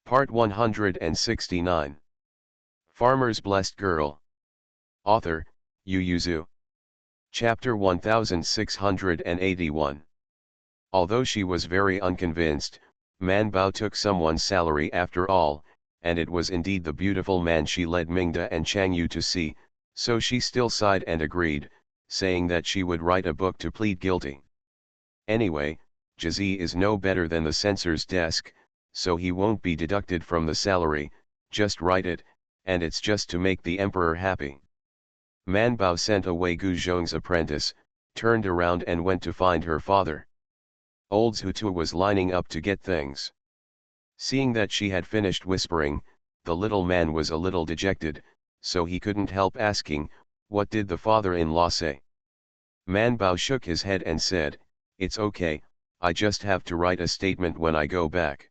Part 169. Farmer's Blessed Girl. Author, Yu Yuzu. Chapter 1681. Although she was very unconvinced, Man Bao took someone's salary after all, and it was indeed the beautiful man she led Mingda and Chang Yu to see, so she still sighed and agreed, saying that she would write a book to plead guilty. Anyway, Jizi is no better than the censor's desk, so he won't be deducted from the salary, just write it, and it's just to make the emperor happy. Man Bao sent away Gu Zhong's apprentice, turned around and went to find her father. Old Zhutu was lining up to get things. Seeing that she had finished whispering, the little man was a little dejected, so he couldn't help asking, "What did the father-in-law say?" Man Bao shook his head and said, "It's okay, I just have to write a statement when I go back."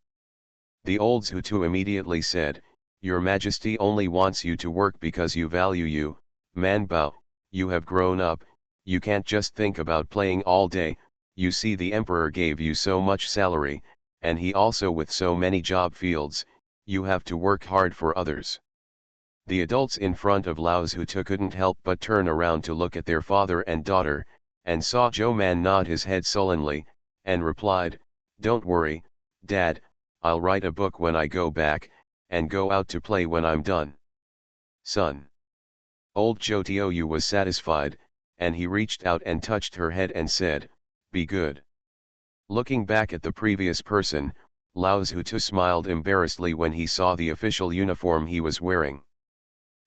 The old Zhutu immediately said, "Your Majesty only wants you to work because you value you, Man Bao, you have grown up, you can't just think about playing all day, you see the emperor gave you so much salary, and he also with so many job fields, you have to work hard for others." The adults in front of Lao Zhutu couldn't help but turn around to look at their father and daughter, and saw Zhou Man nod his head sullenly, and replied, "Don't worry, Dad, I'll write a book when I go back, and go out to play when I'm done." "Son." Old Zhou Tiou was satisfied, and he reached out and touched her head and said, "Be good." Looking back at the previous person, Lao Zhutu smiled embarrassedly when he saw the official uniform he was wearing.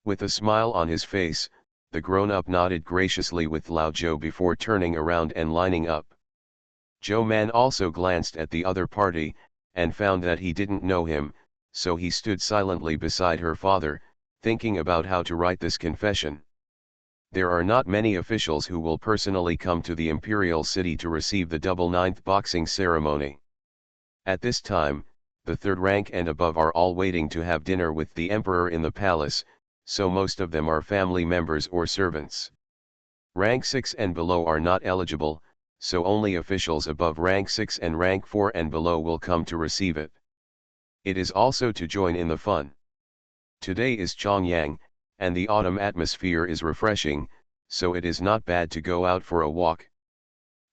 With a smile on his face, the grown-up nodded graciously with Lao Zhou before turning around and lining up. Zhou Man also glanced at the other party, and found that he didn't know him, so he stood silently beside her father, thinking about how to write this confession. There are not many officials who will personally come to the imperial city to receive the double ninth boxing ceremony. At this time, the third rank and above are all waiting to have dinner with the emperor in the palace, so most of them are family members or servants. Rank 6 and below are not eligible, so only officials above rank 6 and rank 4 and below will come to receive it. It is also to join in the fun. Today is Chongyang, and the autumn atmosphere is refreshing, so it is not bad to go out for a walk.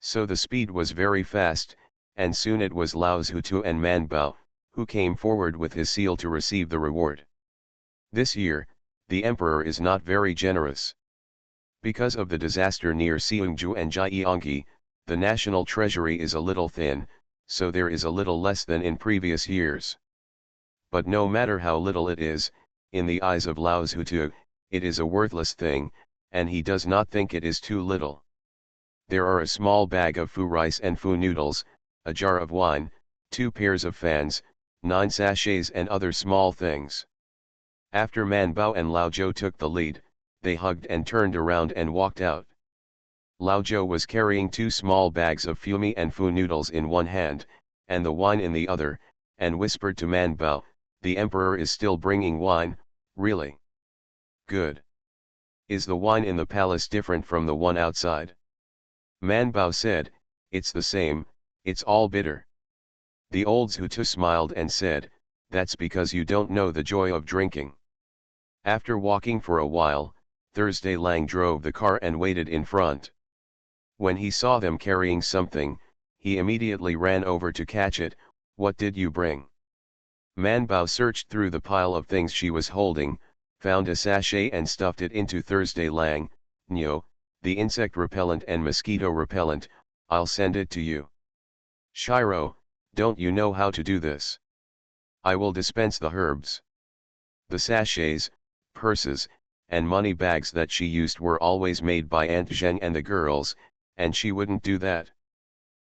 So the speed was very fast, and soon it was Lao Zhutu and Man Bao, who came forward with his seal to receive the reward. This year, the emperor is not very generous. Because of the disaster near Seungju and Jiangyi, the national treasury is a little thin, so there is a little less than in previous years. But no matter how little it is, in the eyes of Lao Zhutu, it is a worthless thing, and he does not think it is too little. There are a small bag of fu rice and fu noodles, a jar of wine, 2 pairs of fans, 9 sachets and other small things. After Man Bao and Lao Zhou took the lead, they hugged and turned around and walked out. Lao Zhou was carrying 2 small bags of fumi and fu noodles in one hand, and the wine in the other, and whispered to Man Bao, "The emperor is still bringing wine, really? Good. Is the wine in the palace different from the one outside?" Man Bao said, "It's the same, it's all bitter." The old Zhutu smiled and said, "That's because you don't know the joy of drinking." After walking for a while, Thursday Lang drove the car and waited in front. When he saw them carrying something, he immediately ran over to catch it. "What did you bring?" Man Bao searched through the pile of things she was holding, found a sachet and stuffed it into Thursday Lang. "Nyo, the insect repellent and mosquito repellent, I'll send it to you." "Shiro, don't you know how to do this?" "I will dispense the herbs." The sachets, purses, and money bags that she used were always made by Aunt Zheng and the girls, and she wouldn't do that.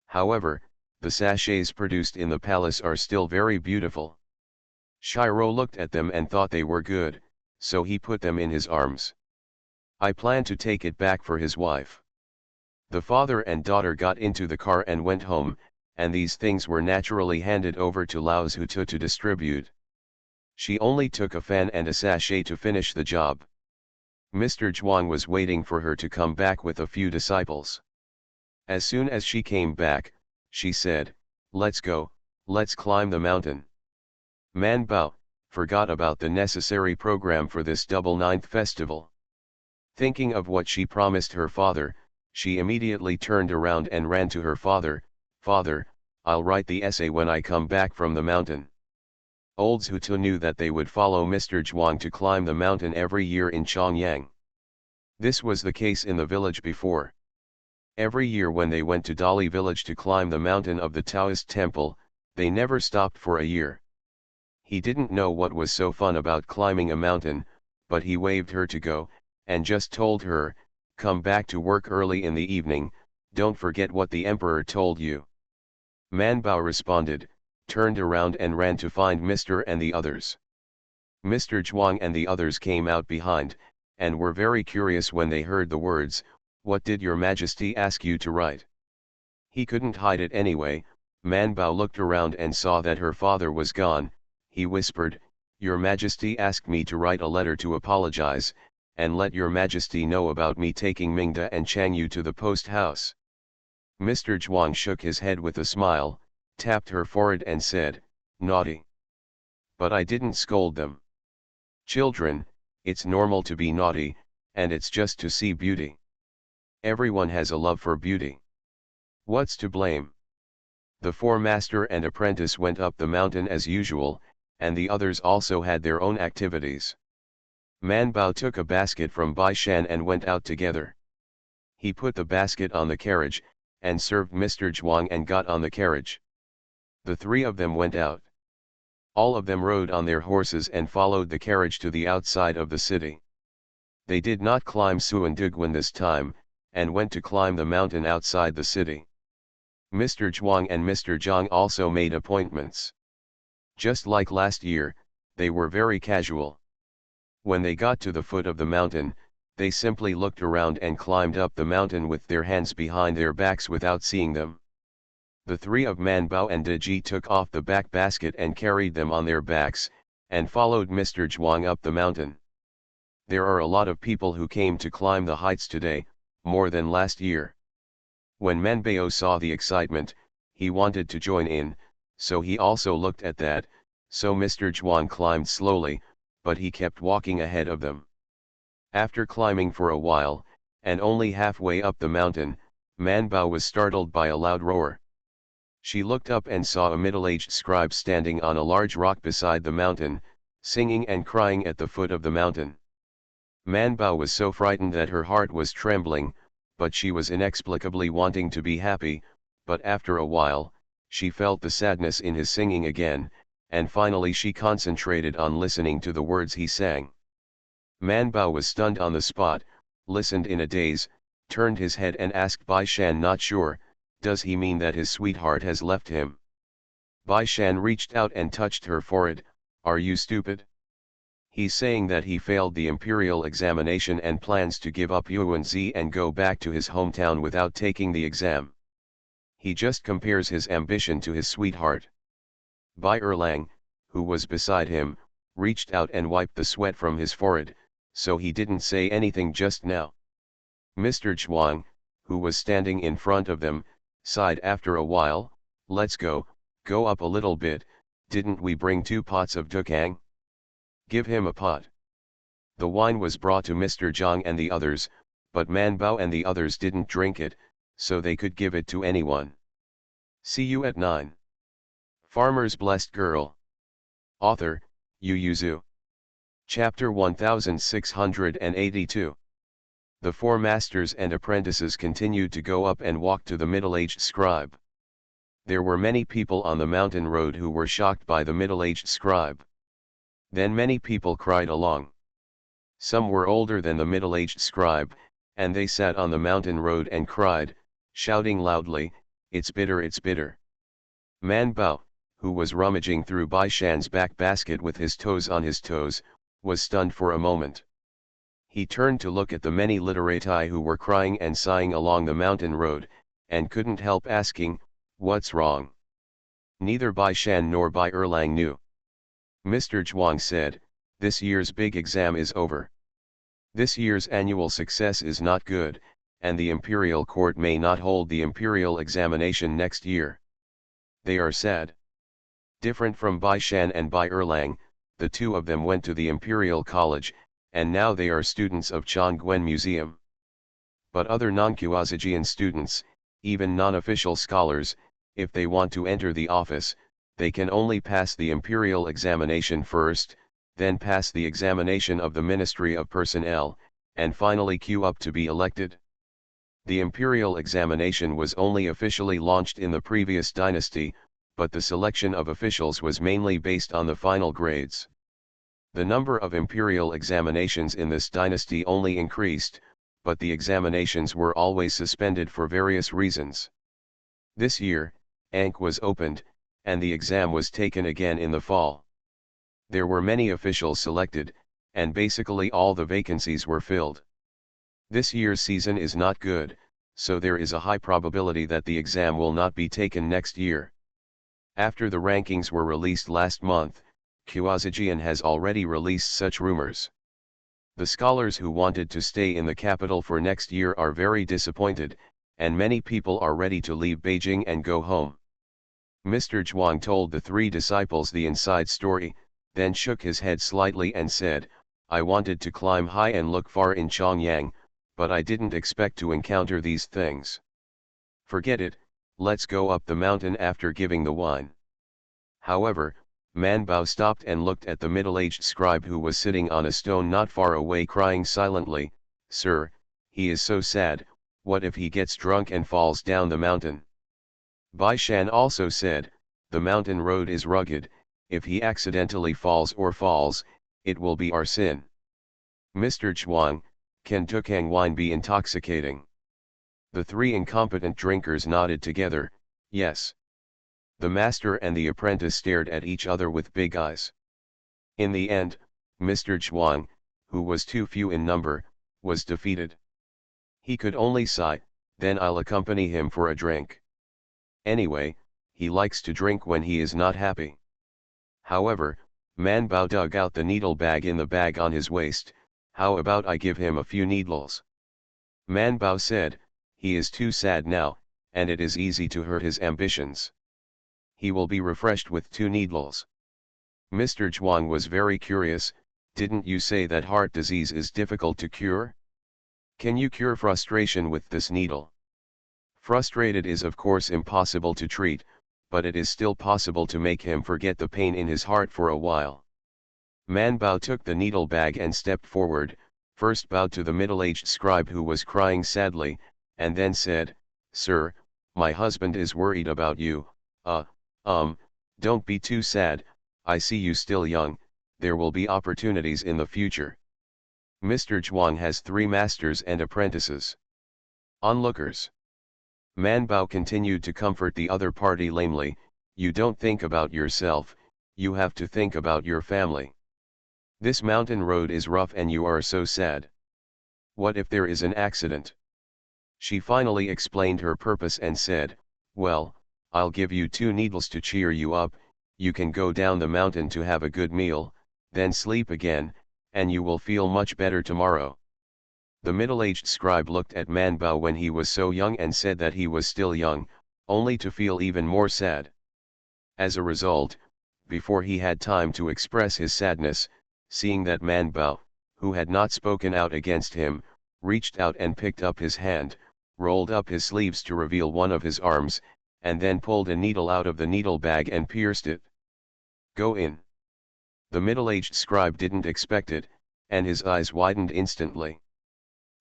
However, the sachets produced in the palace are still very beautiful. Shiro looked at them and thought they were good, so he put them in his arms. "I plan to take it back for his wife." The father and daughter got into the car and went home, and these things were naturally handed over to Lao Zhutu to distribute. She only took a fan and a sachet to finish the job. Mr. Zhuang was waiting for her to come back with a few disciples. As soon as she came back, she said, "Let's go, let's climb the mountain." Man Bao forgot about the necessary program for this double ninth festival. Thinking of what she promised her father, she immediately turned around and ran to her father. "Father, I'll write the essay when I come back from the mountain." Old Zhutu knew that they would follow Mr. Zhuang to climb the mountain every year in Chongyang. This was the case in the village before. Every year when they went to Dali village to climb the mountain of the Taoist temple, they never stopped for a year. He didn't know what was so fun about climbing a mountain, but he waved her to go, and just told her, "Come back to work early in the evening, don't forget what the emperor told you." Man Bao responded, turned around and ran to find Mr. and the others. Mr. Zhuang and the others came out behind, and were very curious when they heard the words, "What did your majesty ask you to write?" He couldn't hide it anyway. Man Bao looked around and saw that her father was gone. He whispered, "Your majesty asked me to write a letter to apologize, and let your majesty know about me taking Mingda and Changyu to the post house." Mr. Zhuang shook his head with a smile, tapped her forehead and said, "Naughty. But I didn't scold them. Children, it's normal to be naughty, and it's just to see beauty. Everyone has a love for beauty. What's to blame?" The four master and apprentice went up the mountain as usual, and the others also had their own activities. Man Bao took a basket from Bai Shan and went out together. He put the basket on the carriage, and served Mr. Zhuang and got on the carriage. The three of them went out. All of them rode on their horses and followed the carriage to the outside of the city. They did not climb Suandugwan this time, and went to climb the mountain outside the city. Mr. Zhuang and Mr. Zhang also made appointments. Just like last year, they were very casual. When they got to the foot of the mountain, they simply looked around and climbed up the mountain with their hands behind their backs without seeing them. The three of Man Bao and De Ji took off the back basket and carried them on their backs, and followed Mr. Zhuang up the mountain. There are a lot of people who came to climb the heights today, more than last year. When Man Bao saw the excitement, he wanted to join in, so he also looked at that. So Mr. Zhuang climbed slowly, but he kept walking ahead of them. After climbing for a while, and only halfway up the mountain, Man Bao was startled by a loud roar. She looked up and saw a middle-aged scribe standing on a large rock beside the mountain, singing and crying at the foot of the mountain. Man Bao was so frightened that her heart was trembling, but she was inexplicably wanting to be happy. But after a while, she felt the sadness in his singing again, and finally she concentrated on listening to the words he sang. Man Bao was stunned on the spot, listened in a daze, turned his head and asked Bai Shan, not sure, does he mean that his sweetheart has left him? Bai Shan reached out and touched her forehead. Are you stupid? He's saying that he failed the imperial examination and plans to give up Yuanzi and go back to his hometown without taking the exam. He just compares his ambition to his sweetheart. Bai Erlang, who was beside him, reached out and wiped the sweat from his forehead, so he didn't say anything just now. Mr. Zhuang, who was standing in front of them, sighed after a while. Let's go up a little bit. Didn't we bring 2 pots of dukang? Give him a pot. The wine was brought to Mr. Zhang and the others, but Man Bao and the others didn't drink it, so they could give it to anyone. See you at 9. Farmer's Blessed Girl. Author, Yu Yuzu. Chapter 1682. The four masters and apprentices continued to go up and walk to the middle-aged scribe. There were many people on the mountain road who were shocked by the middle-aged scribe. Then many people cried along. Some were older than the middle-aged scribe, and they sat on the mountain road and cried, shouting loudly, "It's bitter, it's bitter." Man Bao, who was rummaging through Bai Shan's back basket with his toes on his toes, was stunned for a moment. He turned to look at the many literati who were crying and sighing along the mountain road, and couldn't help asking, "What's wrong?" Neither Bai Shan nor Bai Erlang knew. Mr. Zhuang said, "This year's big exam is over. This year's annual success is not good, and the imperial court may not hold the imperial examination next year. They are sad." Different from Bai Shan and Bai Erlang, the two of them went to the Imperial College, and now they are students of Chongguan Museum. But other non-Kuazijian students, even non-official scholars, if they want to enter the office, they can only pass the imperial examination first, then pass the examination of the Ministry of Personnel, and finally queue up to be elected. The imperial examination was only officially launched in the previous dynasty, but the selection of officials was mainly based on the final grades. The number of imperial examinations in this dynasty only increased, but the examinations were always suspended for various reasons. This year, Ankh was opened, and the exam was taken again in the fall. There were many officials selected, and basically all the vacancies were filled. This year's season is not good, so there is a high probability that the exam will not be taken next year. After the rankings were released last month, Kuazijian has already released such rumors. The scholars who wanted to stay in the capital for next year are very disappointed, and many people are ready to leave Beijing and go home. Mr. Zhuang told the three disciples the inside story, then shook his head slightly and said, "I wanted to climb high and look far in Chongyang, but I didn't expect to encounter these things. Forget it, let's go up the mountain after giving the wine." However, Man Bao stopped and looked at the middle-aged scribe who was sitting on a stone not far away crying silently, "Sir, he is so sad, what if he gets drunk and falls down the mountain?" Bai Shan also said, "The mountain road is rugged, if he accidentally falls, it will be our sin." Mr. Zhuang, "Can Tukang wine be intoxicating?" The three incompetent drinkers nodded together, "Yes." The master and the apprentice stared at each other with big eyes. In the end, Mr. Zhuang, who was too few in number, was defeated. He could only sigh, "Then I'll accompany him for a drink. Anyway, he likes to drink when he is not happy." However, Man Bao dug out the needle bag in the bag on his waist. "How about I give him a few needles?" Man Bao said, "He is too sad now, and it is easy to hurt his ambitions. He will be refreshed with 2 needles. Mr. Zhuang was very curious, "Didn't you say that heart disease is difficult to cure? Can you cure frustration with this needle?" Frustrated is of course impossible to treat, but it is still possible to make him forget the pain in his heart for a while. Man Bao took the needle bag and stepped forward, first bowed to the middle-aged scribe who was crying sadly, and then said, "Sir, my husband is worried about you. Don't be too sad, I see you still young, there will be opportunities in the future." Mr. Zhuang has 3 masters and apprentices. Onlookers. Man Bao continued to comfort the other party lamely, "You don't think about yourself, you have to think about your family. This mountain road is rough and you are so sad. What if there is an accident?" She finally explained her purpose and said, "Well, I'll give you 2 needles to cheer you up, you can go down the mountain to have a good meal, then sleep again, and you will feel much better tomorrow." The middle-aged scribe looked at Man Bao when he was so young and said that he was still young, only to feel even more sad. As a result, before he had time to express his sadness, seeing that Man Bao, who had not spoken out against him, reached out and picked up his hand, rolled up his sleeves to reveal one of his arms, and then pulled a needle out of the needle bag and pierced it. "Go in." The middle-aged scribe didn't expect it, and his eyes widened instantly.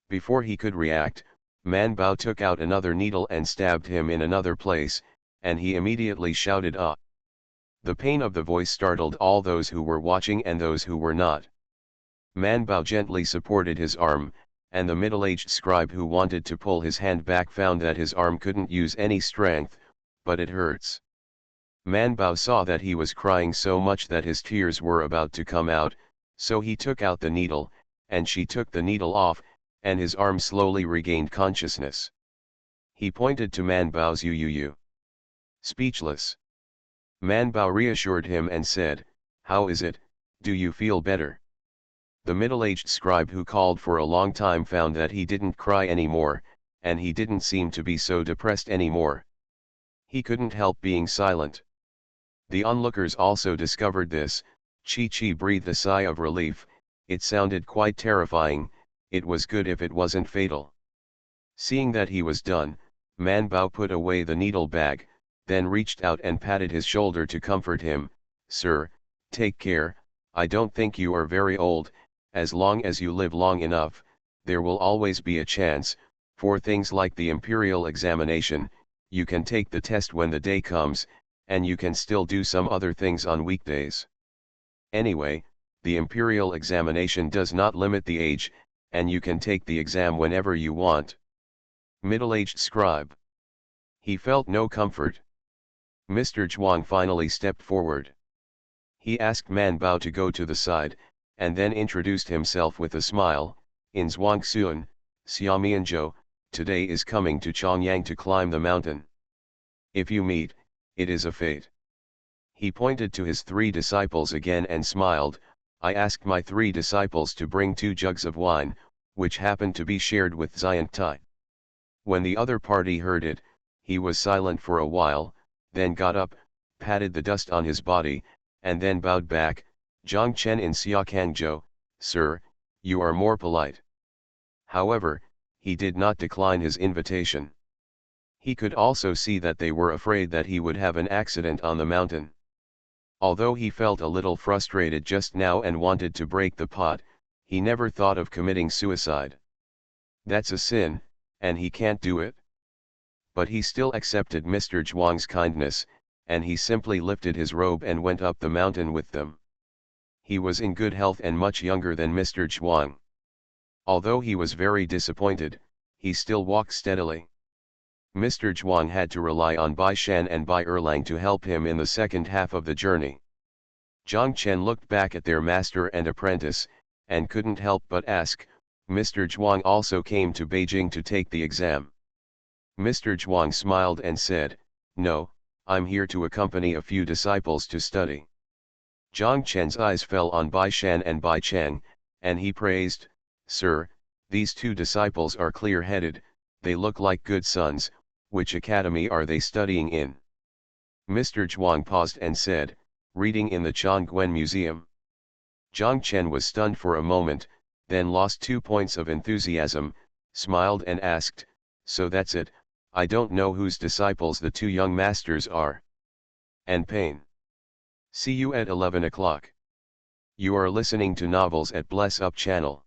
Before he could react, Man Bao took out another needle and stabbed him in another place, and he immediately shouted, "Ah!" The pain of the voice startled all those who were watching and those who were not. Man Bao gently supported his arm, and the middle-aged scribe who wanted to pull his hand back found that his arm couldn't use any strength, but it hurts. Man Bao saw that he was crying so much that his tears were about to come out, so he took out the needle, and she took the needle off, and his arm slowly regained consciousness. He pointed to Man Bao's yu. Speechless. Man Bao reassured him and said, "How is it, do you feel better?" The middle-aged scribe who called for a long time found that he didn't cry anymore, and he didn't seem to be so depressed anymore. He couldn't help being silent. The onlookers also discovered this. Chi breathed a sigh of relief. It sounded quite terrifying. It was good if it wasn't fatal. Seeing that he was done, Man Bao put away the needle bag, then reached out and patted his shoulder to comfort him. Sir, take care, I don't think you are very old. As long as you live long enough, there will always be a chance. For things like the imperial examination, you can take the test when the day comes, and you can still do some other things on weekdays. Anyway, the imperial examination does not limit the age, and you can take the exam whenever you want. Middle-aged scribe. He felt no comfort. Mr. Zhuang finally stepped forward. He asked Man Bao to go to the side, and then introduced himself with a smile. In Zhuangxuan, Xiamianzhou, today is coming to Chongyang to climb the mountain. If you meet, it is a fate. He pointed to his 3 disciples again and smiled. I asked my 3 disciples to bring 2 jugs of wine, which happened to be shared with Xiantai. When the other party heard it, he was silent for a while, then got up, patted the dust on his body, and then bowed back. Zhang Chen in Xiakangzhou, sir, you are more polite. However, he did not decline his invitation. He could also see that they were afraid that he would have an accident on the mountain. Although he felt a little frustrated just now and wanted to break the pot, he never thought of committing suicide. That's a sin, and he can't do it. But he still accepted Mr. Zhuang's kindness, and he simply lifted his robe and went up the mountain with them. He was in good health and much younger than Mr. Zhuang. Although he was very disappointed, he still walked steadily. Mr. Zhuang had to rely on Bai Shan and Bai Erlang to help him in the second half of the journey. Zhang Chen looked back at their master and apprentice, and couldn't help but ask, Mr. Zhuang also came to Beijing to take the exam. Mr. Zhuang smiled and said, no, I'm here to accompany a few disciples to study. Zhang Chen's eyes fell on Bai Shan and Bai Chang, and he praised, sir, these 2 disciples are clear-headed, they look like good sons. Which academy are they studying in? Mr. Zhuang paused and said, reading in the Chongguan Museum. Zhang Chen was stunned for a moment, then lost 2 points of enthusiasm, smiled and asked, so that's it, I don't know whose disciples the 2 young masters are. And Pain. See you at 11 o'clock. You are listening to Novels at Bless Up channel.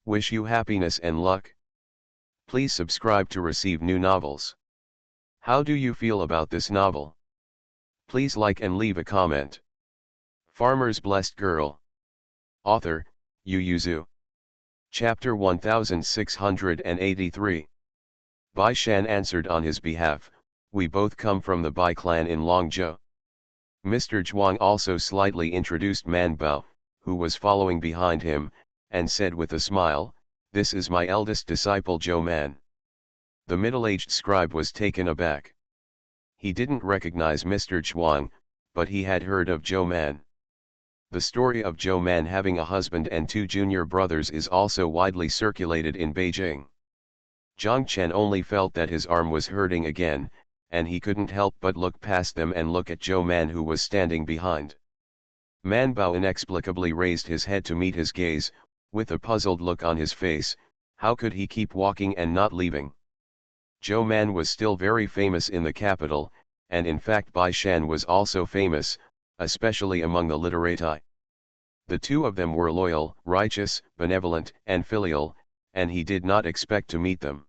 Wish you happiness and luck. Please subscribe to receive new novels. How do you feel about this novel? Please like and leave a comment. Farmer's Blessed Girl. Author, Yu Yuzu. Chapter 1683. Bai Shan answered on his behalf, we both come from the Bai clan in Longzhou. Mr. Zhuang also slightly introduced Man Bao, who was following behind him, and said with a smile, this is my eldest disciple Zhou Man. The middle-aged scribe was taken aback. He didn't recognize Mr. Zhuang, but he had heard of Zhou Man. The story of Zhou Man having a husband and 2 junior brothers is also widely circulated in Beijing. Zhang Chen only felt that his arm was hurting again, and he couldn't help but look past them and look at Zhou Man who was standing behind. Man Bao inexplicably raised his head to meet his gaze, with a puzzled look on his face. How could he keep walking and not leaving? Zhou Man was still very famous in the capital, and in fact Bai Shan was also famous, especially among the literati. The 2 of them were loyal, righteous, benevolent, and filial, and he did not expect to meet them.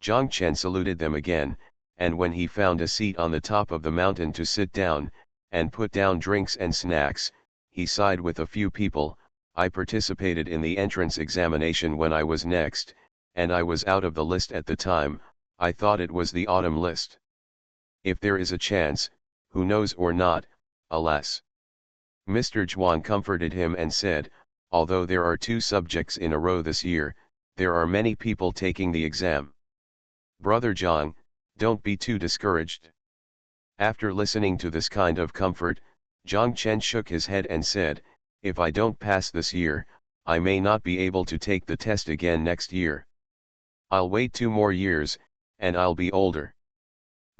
Zhang Chen saluted them again, and when he found a seat on the top of the mountain to sit down, and put down drinks and snacks, he sighed with a few people. I participated in the entrance examination when I was next, and I was out of the list at the time. I thought it was the autumn list. If there is a chance, who knows or not, alas. Mr. Zhuang comforted him and said, although there are 2 subjects in a row this year, there are many people taking the exam. Brother Zhang, don't be too discouraged. After listening to this kind of comfort, Zhang Chen shook his head and said, if I don't pass this year, I may not be able to take the test again next year. I'll wait 2 more years, and I'll be older.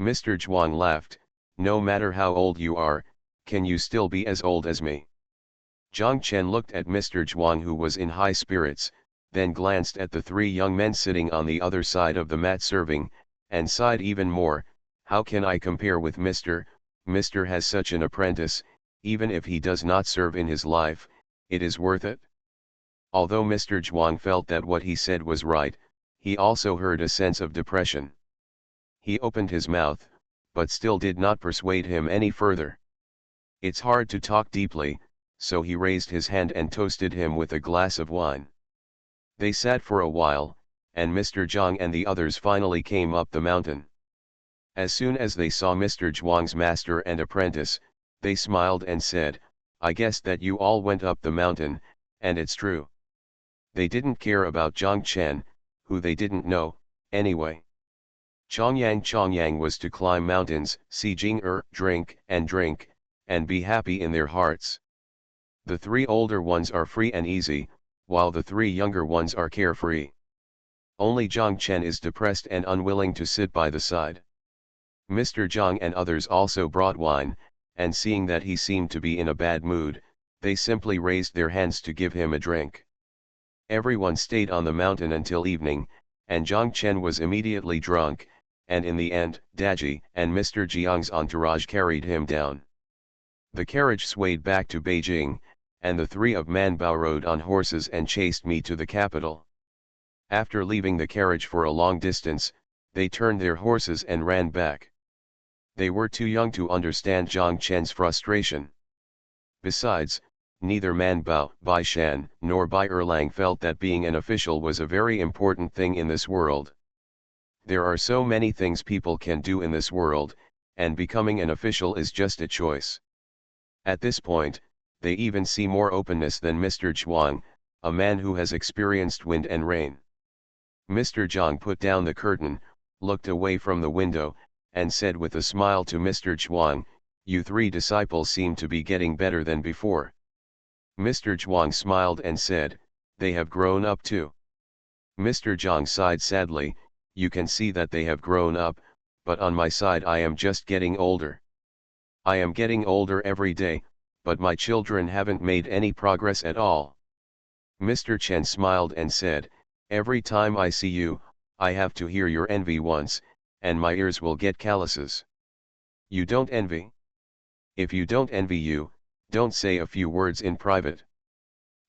Mr. Zhuang laughed, No matter how old you are, can you still be as old as me? Jiang Chen looked at Mr. Zhuang, who was in high spirits, then glanced at the three young men sitting on the other side of the mat serving, and sighed even more. How can I compare with Mr. Mr. has such an apprentice, even if he does not serve in his life, it is worth it. Although Mr. Zhuang felt that what he said was right, he also heard a sense of depression. He opened his mouth, but still did not persuade him any further. It's hard to talk deeply, so he raised his hand and toasted him with a glass of wine. They sat for a while, and Mr. Zhang and the others finally came up the mountain. As soon as they saw Mr. Zhuang's master and apprentice, they smiled and said, I guess that you all went up the mountain, and it's true. They didn't care about Jiang Chen, who they didn't know, anyway. Chongyang was to climb mountains, see Jing drink, and be happy in their hearts. The three older ones are free and easy, while the three younger ones are carefree. Only Jiang Chen is depressed and unwilling to sit by the side. Mr. Jiang and others also brought wine, and seeing that he seemed to be in a bad mood, they simply raised their hands to give him a drink. Everyone stayed on the mountain until evening, and Jiang Chen was immediately drunk, and in the end, Daji and Mr. Jiang's entourage carried him down. The carriage swayed back to Beijing, and the three of Manbao rode on horses and chased me to the capital. After leaving the carriage for a long distance, they turned their horses and ran back. They were too young to understand Jiang Chen's frustration. Besides, neither Manbao, Bai Shan, nor Bai Erlang felt that being an official was a very important thing in this world. There are so many things people can do in this world, and becoming an official is just a choice. At this point, they even see more openness than Mr. Zhuang, a man who has experienced wind and rain. Mr. Zhang put down the curtain, looked away from the window, and said with a smile to Mr. Zhuang, you three disciples seem to be getting better than before. Mr. Zhuang smiled and said, they have grown up too. Mr. Zhang sighed sadly, you can see that they have grown up, but on my side I am just getting older. I am getting older every day, but my children haven't made any progress at all. Mr. Chen smiled and said, every time I see you, I have to hear your envy once, and my ears will get calluses. You don't envy? If you don't envy you, don't say a few words in private.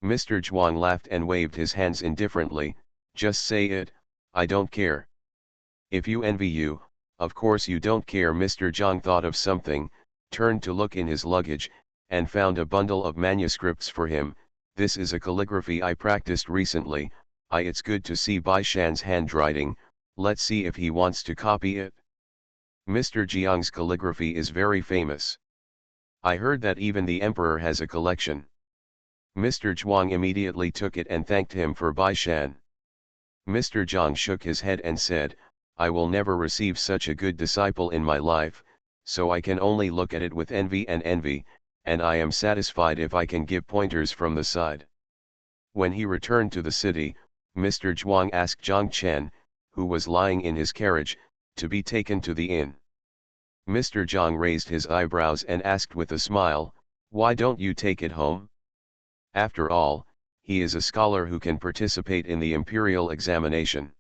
Mr. Zhuang laughed and waved his hands indifferently, just say it, I don't care. If you envy you, of course you don't care. Mr. Zhang thought of something, turned to look in his luggage, and found a bundle of manuscripts for him. This is a calligraphy I practiced recently. It's good to see Bai Shan's handwriting, let's see if he wants to copy it. Mr. Jiang's calligraphy is very famous. I heard that even the emperor has a collection. Mr. Zhuang immediately took it and thanked him for Bai Shan. Mr. Zhang shook his head and said, I will never receive such a good disciple in my life, so I can only look at it with envy, and I am satisfied if I can give pointers from the side. When he returned to the city, Mr. Zhuang asked Jiang Chen, who was lying in his carriage, to be taken to the inn. Mr. Zhang raised his eyebrows and asked with a smile, why don't you take it home? After all, he is a scholar who can participate in the imperial examination.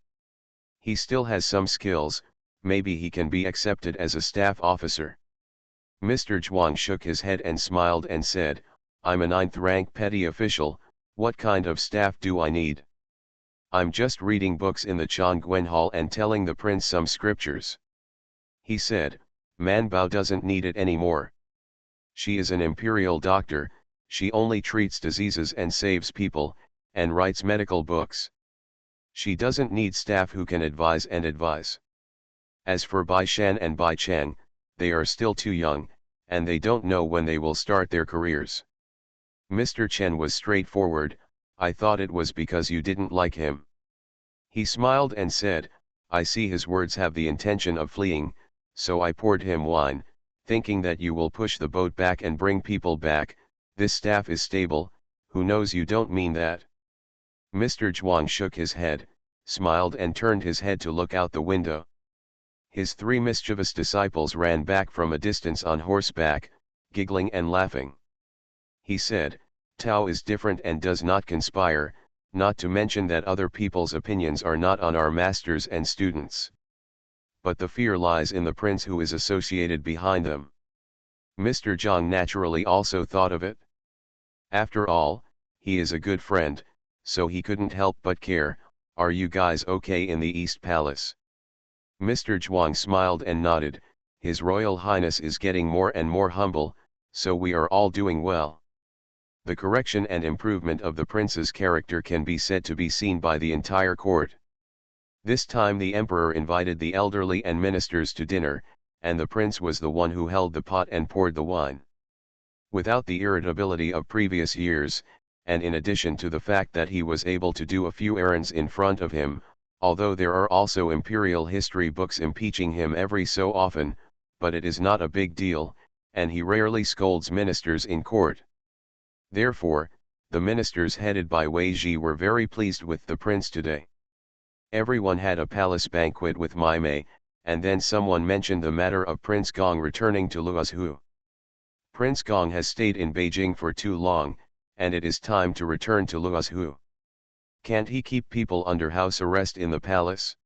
He still has some skills, maybe he can be accepted as a staff officer. Mr. Zhuang shook his head and smiled and said, I'm a 9th rank petty official, what kind of staff do I need? I'm just reading books in the Chongguan Hall and telling the prince some scriptures. He said, Manbao doesn't need it anymore. She is an imperial doctor, she only treats diseases and saves people, and writes medical books. She doesn't need staff who can advise and advise. As for Bai Shan and Bai Chang, they are still too young, and they don't know when they will start their careers. Mr. Chen was straightforward, I thought it was because you didn't like him. He smiled and said, I see his words have the intention of fleeing, so I poured him wine, thinking that you will push the boat back and bring people back. This staff is stable, who knows you don't mean that. Mr. Zhuang shook his head, smiled and turned his head to look out the window. His 3 mischievous disciples ran back from a distance on horseback, giggling and laughing. He said, Tao is different and does not conspire, not to mention that other people's opinions are not on our masters and students. But the fear lies in the prince who is associated behind them. Mr. Zhang naturally also thought of it. After all, he is a good friend, so he couldn't help but care. Are you guys okay in the East Palace? Mr. Zhuang smiled and nodded. His Royal Highness is getting more and more humble, so we are all doing well. The correction and improvement of the prince's character can be said to be seen by the entire court. This time the emperor invited the elderly and ministers to dinner, and the prince was the one who held the pot and poured the wine. Without the irritability of previous years, and in addition to the fact that he was able to do a few errands in front of him, although there are also imperial history books impeaching him every so often, but it is not a big deal, and he rarely scolds ministers in court. Therefore, the ministers headed by Wei Ji were very pleased with the prince today. Everyone had a palace banquet with Mai Mei, and then someone mentioned the matter of Prince Gong returning to Luozu. Prince Gong has stayed in Beijing for too long, and it is time to return to Luozu. Can't he keep people under house arrest in the palace?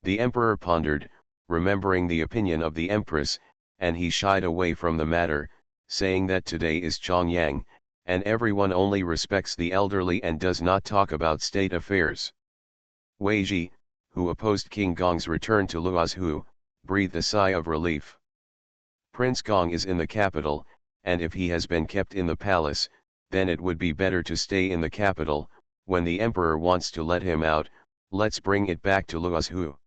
The emperor pondered, remembering the opinion of the empress, and he shied away from the matter, saying that today is Chongyang, and everyone only respects the elderly and does not talk about state affairs. Wei Ji, who opposed King Gong's return to Luozu, breathed a sigh of relief. Prince Gong is in the capital, and if he has been kept in the palace, then it would be better to stay in the capital. When the emperor wants to let him out, let's bring it back to Luozu.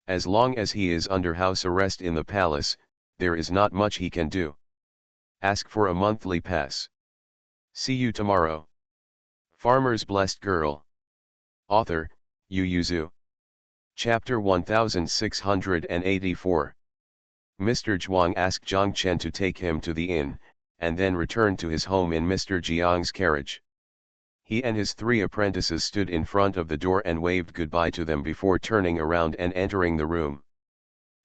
As long as he is under house arrest in the palace, there is not much he can do. Ask for a monthly pass. See you tomorrow. Farmer's Blessed Girl. Author, Yu Yuzu. Chapter 1684. Mr. Zhuang asked Zhang Chen to take him to the inn, and then returned to his home in Mr. Jiang's carriage. He and his 3 apprentices stood in front of the door and waved goodbye to them before turning around and entering the room.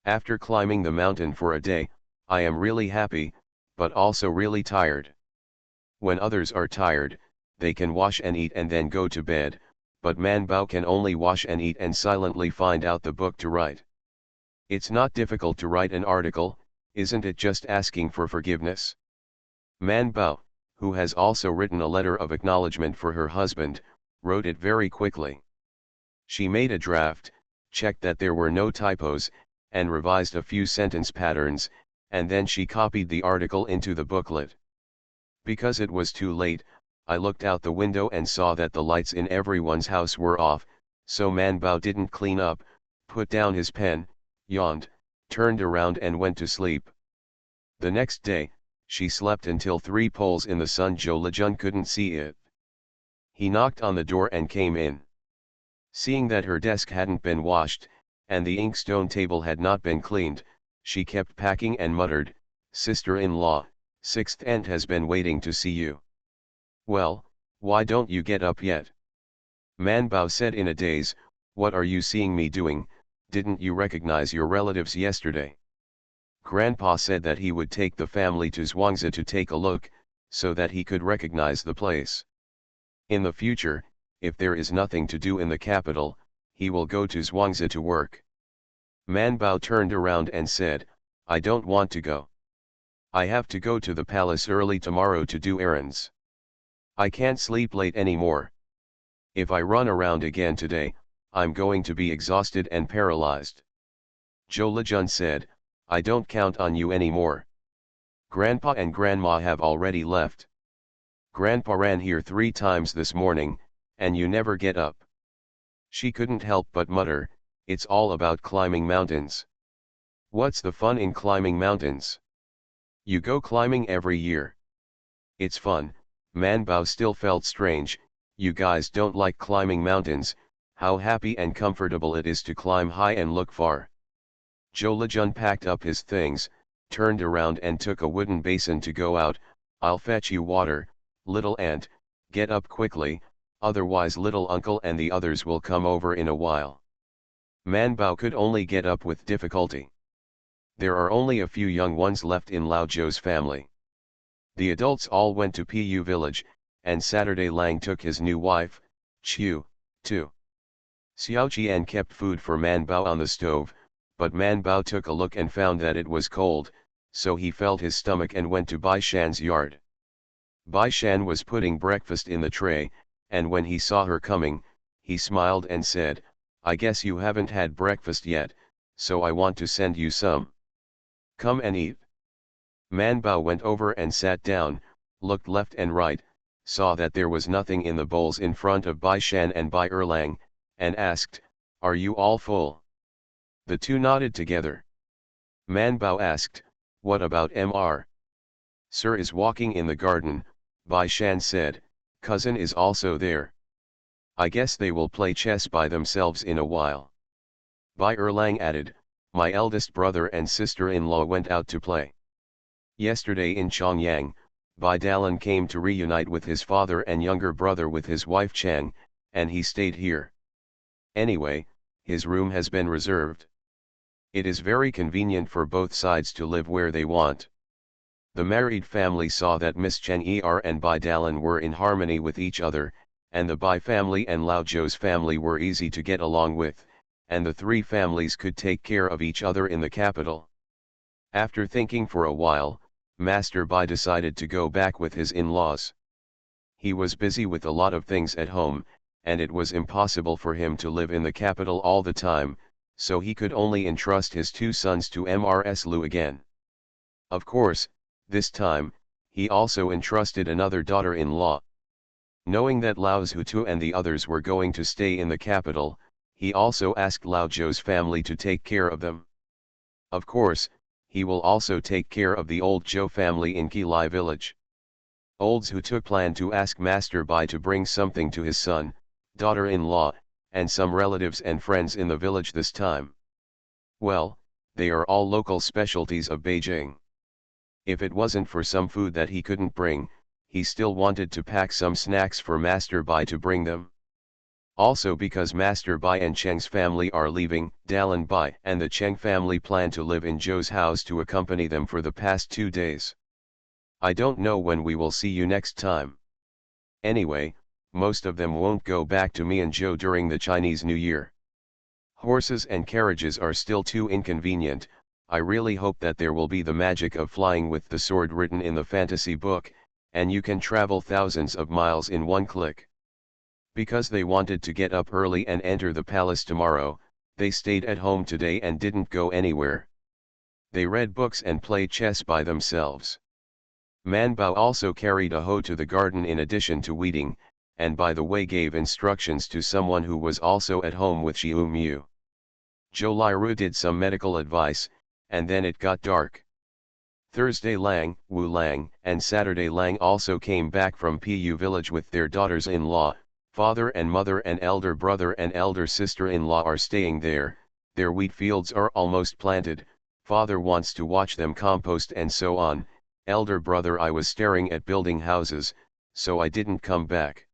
After climbing the mountain for a day, I am really happy, but also really tired. When others are tired, they can wash and eat and then go to bed, but Man Bao can only wash and eat and silently find out the book to write. It's not difficult to write an article, isn't it just asking for forgiveness? Man Bao, who has also written a letter of acknowledgement for her husband, wrote it very quickly. She made a draft, checked that there were no typos, and revised a few sentence patterns, and then she copied the article into the booklet. Because it was too late, I looked out the window and saw that the lights in everyone's house were off, so Man Bao didn't clean up, put down his pen, yawned, turned around and went to sleep. The next day, she slept until 3 poles in the sun. Zhou Lejun couldn't see it. He knocked on the door and came in. Seeing that her desk hadn't been washed, and the inkstone table had not been cleaned, she kept packing and muttered, "Sister-in-law, 6th aunt has been waiting to see you." "Well, why don't you get up yet?" Man Bao said in a daze, "What are you seeing me doing? Didn't you recognize your relatives yesterday?" Grandpa said that he would take the family to Zhuangzi to take a look, so that he could recognize the place. In the future, if there is nothing to do in the capital, he will go to Zhuangzi to work. Man Bao turned around and said, "I don't want to go. I have to go to the palace early tomorrow to do errands. I can't sleep late anymore. If I run around again today, I'm going to be exhausted and paralyzed." Zhou Lejun said, "I don't count on you anymore. Grandpa and Grandma have already left. Grandpa ran here 3 times this morning, and you never get up." She couldn't help but mutter, "It's all about climbing mountains." "What's the fun in climbing mountains? You go climbing every year." "It's fun." Man Bao still felt strange. "You guys don't like climbing mountains, how happy and comfortable it is to climb high and look far." Zhou Lejun packed up his things, turned around and took a wooden basin to go out. "I'll fetch you water, little aunt, get up quickly, otherwise little uncle and the others will come over in a while." Man Bao could only get up with difficulty. There are only a few young ones left in Lao Zhou's family. The adults all went to Pu village, and Saturday Lang took his new wife, Chiu, too. Xiao Qian kept food for Man Bao on the stove, but Man Bao took a look and found that it was cold, so he felt his stomach and went to Bai Shan's yard. Bai Shan was putting breakfast in the tray, and when he saw her coming, he smiled and said, "I guess you haven't had breakfast yet, so I want to send you some. Come and eat." Man Bao went over and sat down, looked left and right, saw that there was nothing in the bowls in front of Bai Shan and Bai Erlang, and asked, "Are you all full?" The two nodded together. Man Bao asked, "What about Mr. Sir is walking in the garden?" Bai Shan said, "Cousin is also there. I guess they will play chess by themselves in a while." Bai Erlang added, "My eldest brother and sister-in-law went out to play. Yesterday in Chongyang, Bai Dalan came to reunite with his father and younger brother with his wife Chang, and he stayed here. Anyway, his room has been reserved. It is very convenient for both sides to live where they want." The married family saw that Miss Chen Er and Bai Dalan were in harmony with each other, and the Bai family and Lao Zhou's family were easy to get along with, and the three families could take care of each other in the capital. After thinking for a while, Master Bai decided to go back with his in-laws. He was busy with a lot of things at home, and it was impossible for him to live in the capital all the time, so he could only entrust his two sons to Mrs. Lu again. Of course, this time, he also entrusted another daughter-in-law. Knowing that Lao Zhu and the others were going to stay in the capital, he also asked Lao Zhou's family to take care of them. Of course, he will also take care of the old Zhou family in Qilai village. Old Zhu planned to ask Master Bai to bring something to his son, daughter-in-law, and some relatives and friends in the village this time. Well, they are all local specialties of Beijing. If it wasn't for some food that he couldn't bring, he still wanted to pack some snacks for Master Bai to bring them. Also because Master Bai and Cheng's family are leaving, Dalan Bai and the Cheng family plan to live in Zhou's house to accompany them for the past 2 days. I don't know when we will see you next time. Anyway, most of them won't go back to Mianzhou during the Chinese New Year. Horses and carriages are still too inconvenient. I really hope that there will be the magic of flying with the sword written in the fantasy book, and you can travel thousands of miles in one click. Because they wanted to get up early and enter the palace tomorrow, they stayed at home today and didn't go anywhere. They read books and played chess by themselves. Man Bao also carried a hoe to the garden in addition to weeding, and by the way gave instructions to someone who was also at home with Xiu Mu. Zhou Liru did some medical advice, and then it got dark. Thursday Lang, Wu Lang, and Saturday Lang also came back from Pu village with their daughters-in-law. Father and mother and elder brother and elder sister-in-law are staying there. Their wheat fields are almost planted. Father wants to watch them compost and so on. Elder brother, I was staring at building houses, so I didn't come back.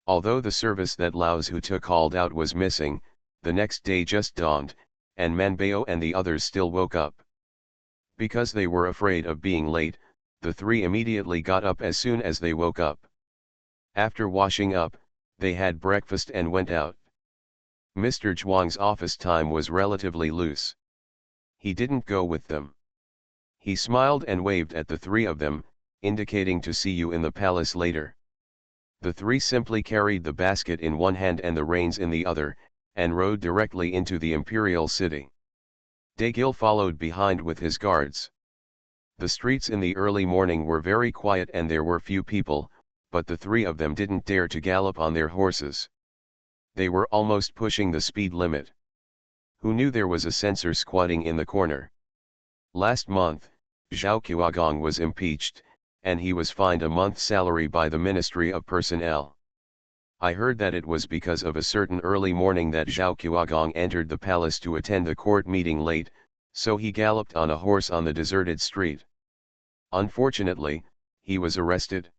Although the service that Lao Zhu called out was missing, the next day just dawned, and Manbao and the others still woke up. Because they were afraid of being late, the three immediately got up as soon as they woke up. After washing up, they had breakfast and went out. Mr. Zhuang's office time was relatively loose. He didn't go with them. He smiled and waved at the three of them, indicating to see you in the palace later. The three simply carried the basket in one hand and the reins in the other, and rode directly into the imperial city. Daegil followed behind with his guards. The streets in the early morning were very quiet and there were few people, but the three of them didn't dare to gallop on their horses. They were almost pushing the speed limit. Who knew there was a censor squatting in the corner? Last month, Zhao Qiuagong was impeached, and he was fined a month's salary by the Ministry of Personnel. I heard that it was because of a certain early morning that Zhao Qiuagong entered the palace to attend the court meeting late, so he galloped on a horse on the deserted street. Unfortunately, he was arrested.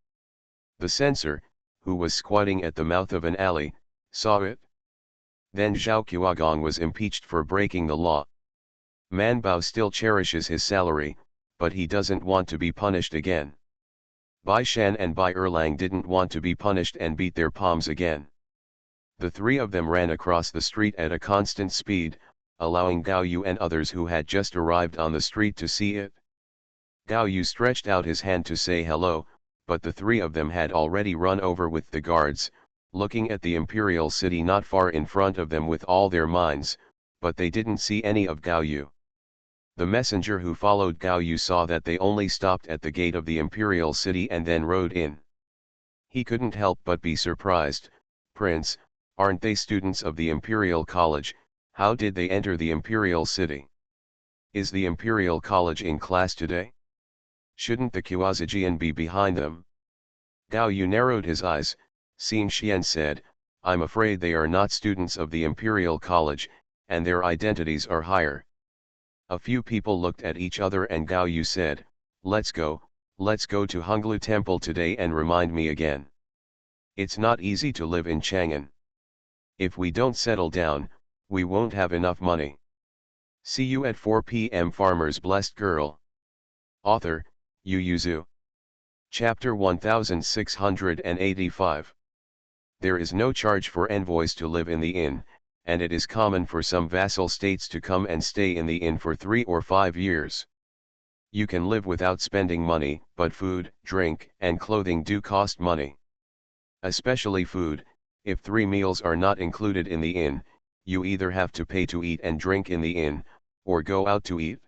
The censor, who was squatting at the mouth of an alley, saw it. Then Zhao Qiuagong was impeached for breaking the law. Man Bao still cherishes his salary, but he doesn't want to be punished again. Bai Shan and Bai Erlang didn't want to be punished and beat their palms again. The three of them ran across the street at a constant speed, allowing Gao Yu and others who had just arrived on the street to see it. Gao Yu stretched out his hand to say hello, but the three of them had already run over with the guards, looking at the imperial city not far in front of them with all their minds, but they didn't see any of Gao Yu. The messenger who followed Gao Yu saw that they only stopped at the gate of the imperial city and then rode in. He couldn't help but be surprised. "Prince, aren't they students of the imperial college? How did they enter the imperial city? Is the imperial college in class today? Shouldn't the Qiuazijian be behind them?" Gao Yu narrowed his eyes, seeing Xian said, "I'm afraid they are not students of the imperial college, and their identities are higher." A few people looked at each other and Gao Yu said, let's go to Honglu Temple today and remind me again. It's not easy to live in Chang'an. If we don't settle down, we won't have enough money. See you at 4 p.m. Farmer's Blessed Girl. Author, Yu Yuzu. Chapter 1685. There is no charge for envoys to live in the inn, and it is common for some vassal states to come and stay in the inn for 3 or 5 years. You can live without spending money, but food, drink, and clothing do cost money. Especially food. If 3 meals are not included in the inn, you either have to pay to eat and drink in the inn, or go out to eat.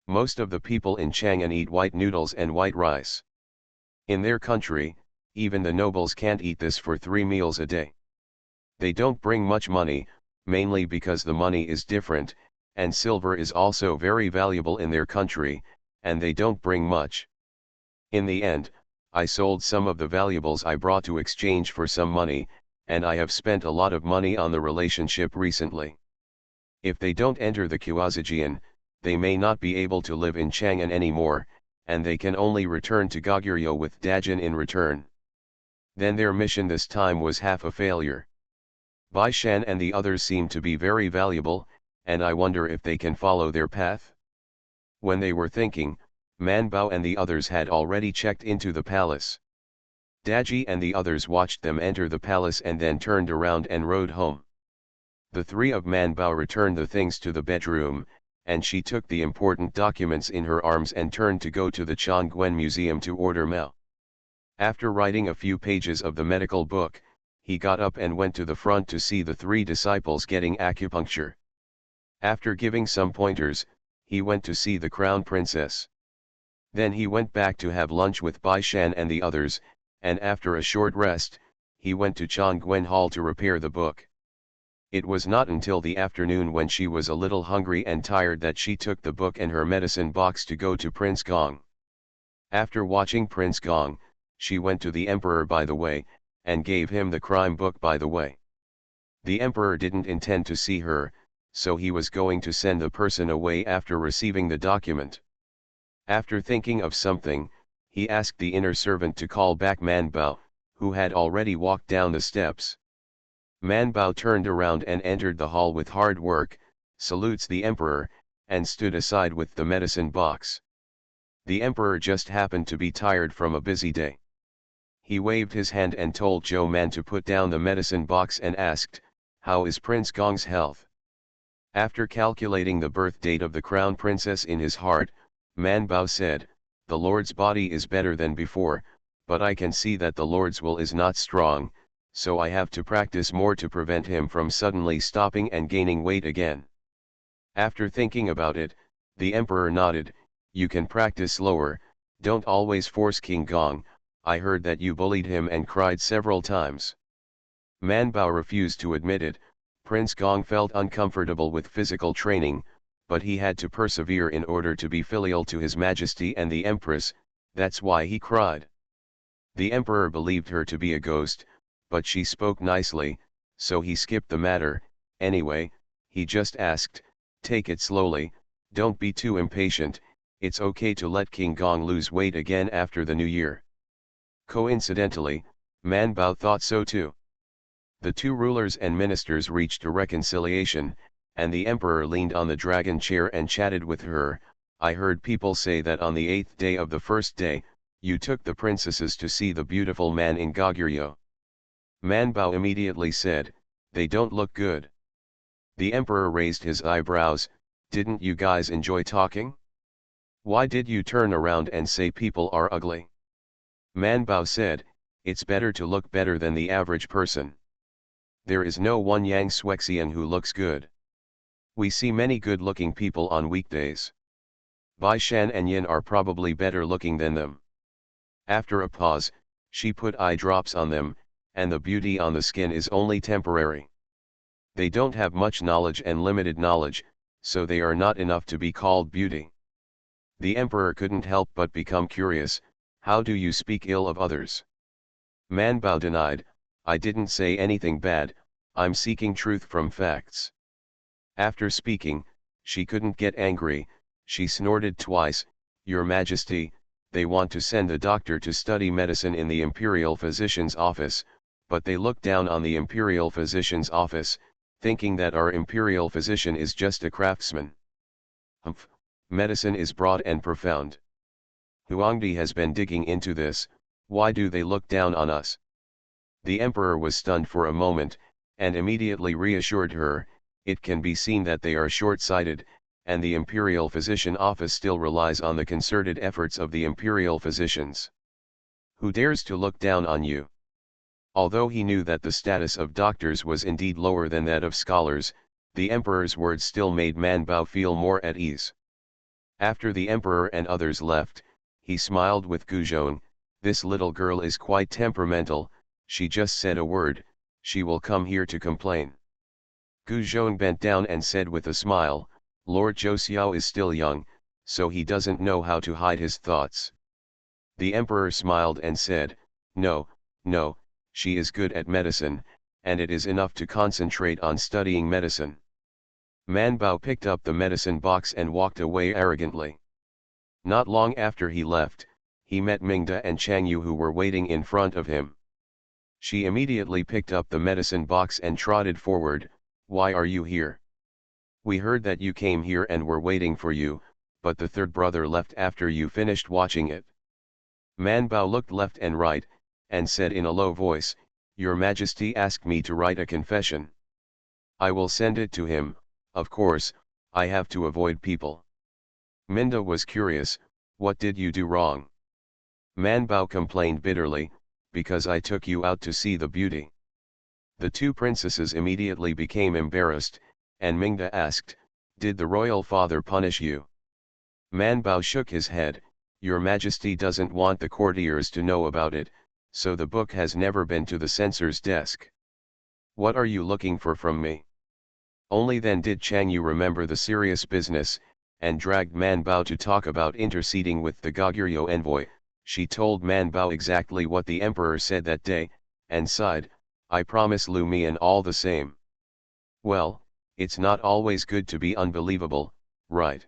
Most of the people in Chang'an eat white noodles and white rice. In their country, even the nobles can't eat this for 3 meals a day. They don't bring much money, mainly because the money is different, and silver is also very valuable in their country, and they don't bring much. In the end, I sold some of the valuables I brought to exchange for some money, and I have spent a lot of money on the relationship recently. If they don't enter the Qiuazijian, they may not be able to live in Chang'an anymore, and they can only return to Goguryeo with Dajin in return. Then their mission this time was half a failure. Bai Shan and the others seem to be very valuable, and I wonder if they can follow their path. When they were thinking, Man Bao and the others had already checked into the palace. Daji and the others watched them enter the palace and then turned around and rode home. The three of Man Bao returned the things to the bedroom, and she took the important documents in her arms and turned to go to the Chongguan Museum to order Mao. After writing a few pages of the medical book, he got up and went to the front to see the 3 disciples getting acupuncture. After giving some pointers, he went to see the crown princess. Then he went back to have lunch with Bai Shan and the others, and after a short rest, he went to Chongguan Hall to repair the book. It was not until the afternoon when she was a little hungry and tired that she took the book and her medicine box to go to Prince Gong. After watching Prince Gong, she went to the emperor by the way, and gave him the crime book by the way. The emperor didn't intend to see her, so he was going to send the person away after receiving the document. After thinking of something, he asked the inner servant to call back Man Bao, who had already walked down the steps. Man Bao turned around and entered the hall with hard work, salutes the emperor, and stood aside with the medicine box. The emperor just happened to be tired from a busy day. He waved his hand and told Zhou Man to put down the medicine box and asked, "How is Prince Gong's health?" After calculating the birth date of the crown princess in his heart, Man Bao said, "The Lord's body is better than before, but I can see that the Lord's will is not strong, so I have to practice more to prevent him from suddenly stopping and gaining weight again." After thinking about it, the emperor nodded, "You can practice slower, don't always force King Gong. I heard that you bullied him and cried several times." Man Bao refused to admit it. Prince Gong felt uncomfortable with physical training, but he had to persevere in order to be filial to His Majesty and the Empress, that's why he cried. The Emperor believed her to be a ghost, but she spoke nicely, so he skipped the matter. Anyway, he just asked, "Take it slowly, don't be too impatient, it's okay to let King Gong lose weight again after the new year." Coincidentally, Man Bao thought so too. The two rulers and ministers reached a reconciliation, and the emperor leaned on the dragon chair and chatted with her. I heard people say that on the 8th day of the first day, you took the princesses to see the beautiful man in Goguryeo. Manbao immediately said, they don't look good. The emperor raised his eyebrows, didn't you guys enjoy talking? Why did you turn around and say people are ugly? Manbao said, it's better to look better than the average person. There is no one Yang Shuexian who looks good. We see many good-looking people on weekdays. Bai Shan and Yin are probably better looking than them. After a pause, she put eye drops on them, and the beauty on the skin is only temporary. They don't have much knowledge and limited knowledge, so they are not enough to be called beauty. The emperor couldn't help but become curious, how do you speak ill of others? Manbao denied, I didn't say anything bad, I'm seeking truth from facts. After speaking, she couldn't get angry, she snorted twice, Your Majesty, they want to send a doctor to study medicine in the imperial physician's office, but they look down on the imperial physician's office, thinking that our imperial physician is just a craftsman. Humph, medicine is broad and profound. Huangdi has been digging into this, why do they look down on us? The emperor was stunned for a moment, and immediately reassured her, it can be seen that they are short-sighted, and the imperial physician office still relies on the concerted efforts of the imperial physicians. Who dares to look down on you? Although he knew that the status of doctors was indeed lower than that of scholars, the emperor's words still made Manbao feel more at ease. After the emperor and others left, he smiled with Guzhong, this little girl is quite temperamental, she just said a word, she will come here to complain. Guzhong bent down and said with a smile, Lord Zhou is still young, so he doesn't know how to hide his thoughts. The emperor smiled and said, no, she is good at medicine, and it is enough to concentrate on studying medicine. Manbao picked up the medicine box and walked away arrogantly. Not long after he left, he met Mingda and Changyu who were waiting in front of him. She immediately picked up the medicine box and trotted forward, why are you here? We heard that you came here and were waiting for you, but the third brother left after you finished watching it. Manbao looked left and right, and said in a low voice, Your Majesty asked me to write a confession. I will send it to him, of course, I have to avoid people. Minda was curious, what did you do wrong? Manbao complained bitterly, because I took you out to see the beauty. The two princesses immediately became embarrassed, and Mingda asked, did the royal father punish you? Manbao shook his head, Your Majesty doesn't want the courtiers to know about it, so the book has never been to the censor's desk. What are you looking for from me? Only then did Changyu remember the serious business, and dragged Manbao to talk about interceding with the Goguryeo envoy. She told Manbao exactly what the emperor said that day, and sighed, I promise Lu Mian all the same. Well, it's not always good to be unbelievable, right?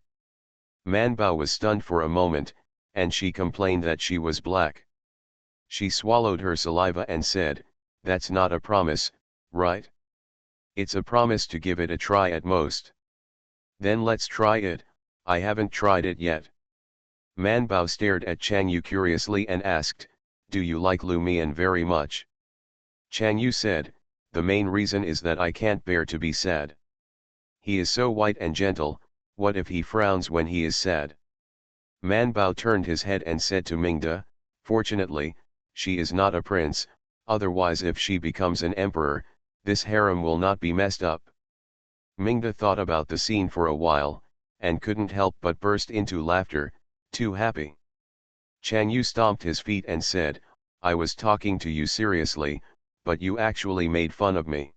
Manbao was stunned for a moment, and she complained that she was black. She swallowed her saliva and said, that's not a promise, right? It's a promise to give it a try at most. Then let's try it, I haven't tried it yet. Manbao stared at Changyu curiously and asked, do you like Lu Mian very much? Changyu said, the main reason is that I can't bear to be sad. He is so white and gentle, what if he frowns when he is sad? Manbao turned his head and said to Mingda, fortunately, she is not a prince, otherwise if she becomes an emperor, this harem will not be messed up. Mingda thought about the scene for a while, and couldn't help but burst into laughter, too happy. Changyu stomped his feet and said, I was talking to you seriously, but you actually made fun of me.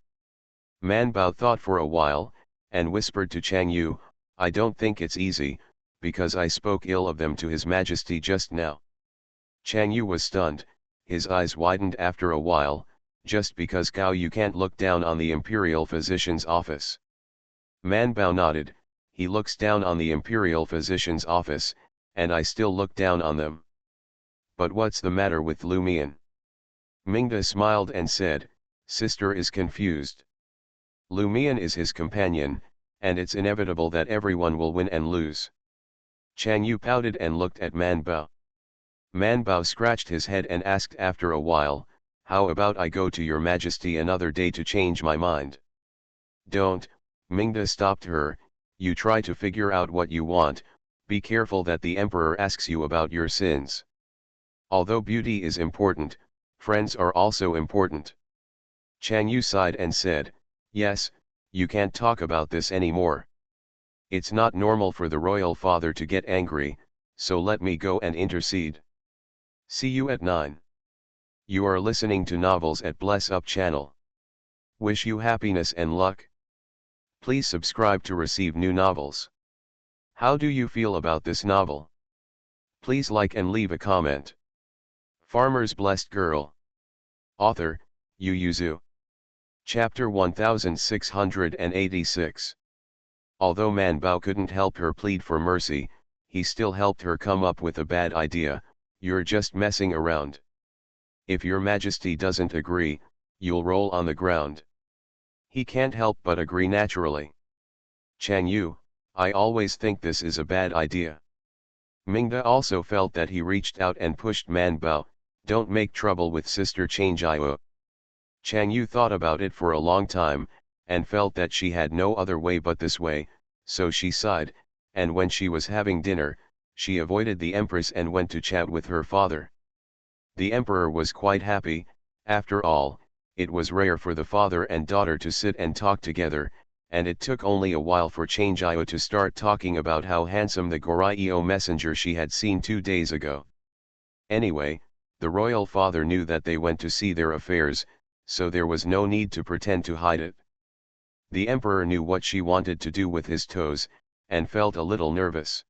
Manbao thought for a while, and whispered to Changyu, I don't think it's easy, because I spoke ill of them to His Majesty just now. Changyu was stunned, his eyes widened after a while, just because Gao Yu can't look down on the imperial physician's office. Manbao nodded, he looks down on the imperial physician's office, and I still look down on them. But what's the matter with Lu Mian? Mingda smiled and said, Sister is confused. Lu Mian is his companion, and it's inevitable that everyone will win and lose. Chang Yu pouted and looked at Man Bao. Man Bao scratched his head and asked after a while, how about I go to your majesty another day to change my mind? Don't, Mingda stopped her, you try to figure out what you want, be careful that the emperor asks you about your sins. Although beauty is important, friends are also important. Chang Yu sighed and said, yes, you can't talk about this anymore. It's not normal for the royal father to get angry, so let me go and intercede. See you at 9. You are listening to Novels at Bless Up channel. Wish you happiness and luck. Please subscribe to receive new novels. How do you feel about this novel? Please like and leave a comment. Farmer's Blessed Girl. Author, Yu Yuzu. Chapter 1686. Although Man Bao couldn't help her plead for mercy, he still helped her come up with a bad idea. You're just messing around. If your majesty doesn't agree, you'll roll on the ground. He can't help but agree naturally. Chang Yu, I always think this is a bad idea. Mingda also felt that he reached out and pushed Man Bao, don't make trouble with Sister Chang Jiao. Chang Yu thought about it for a long time, and felt that she had no other way but this way, so she sighed, and when she was having dinner, she avoided the empress and went to chat with her father. The emperor was quite happy. After all, it was rare for the father and daughter to sit and talk together, and it took only a while for Chang Jiao to start talking about how handsome the Goryeo messenger she had seen 2 days ago. Anyway, the royal father knew that they went to see their affairs, so there was no need to pretend to hide it. The emperor knew what she wanted to do with his toes, and felt a little nervous.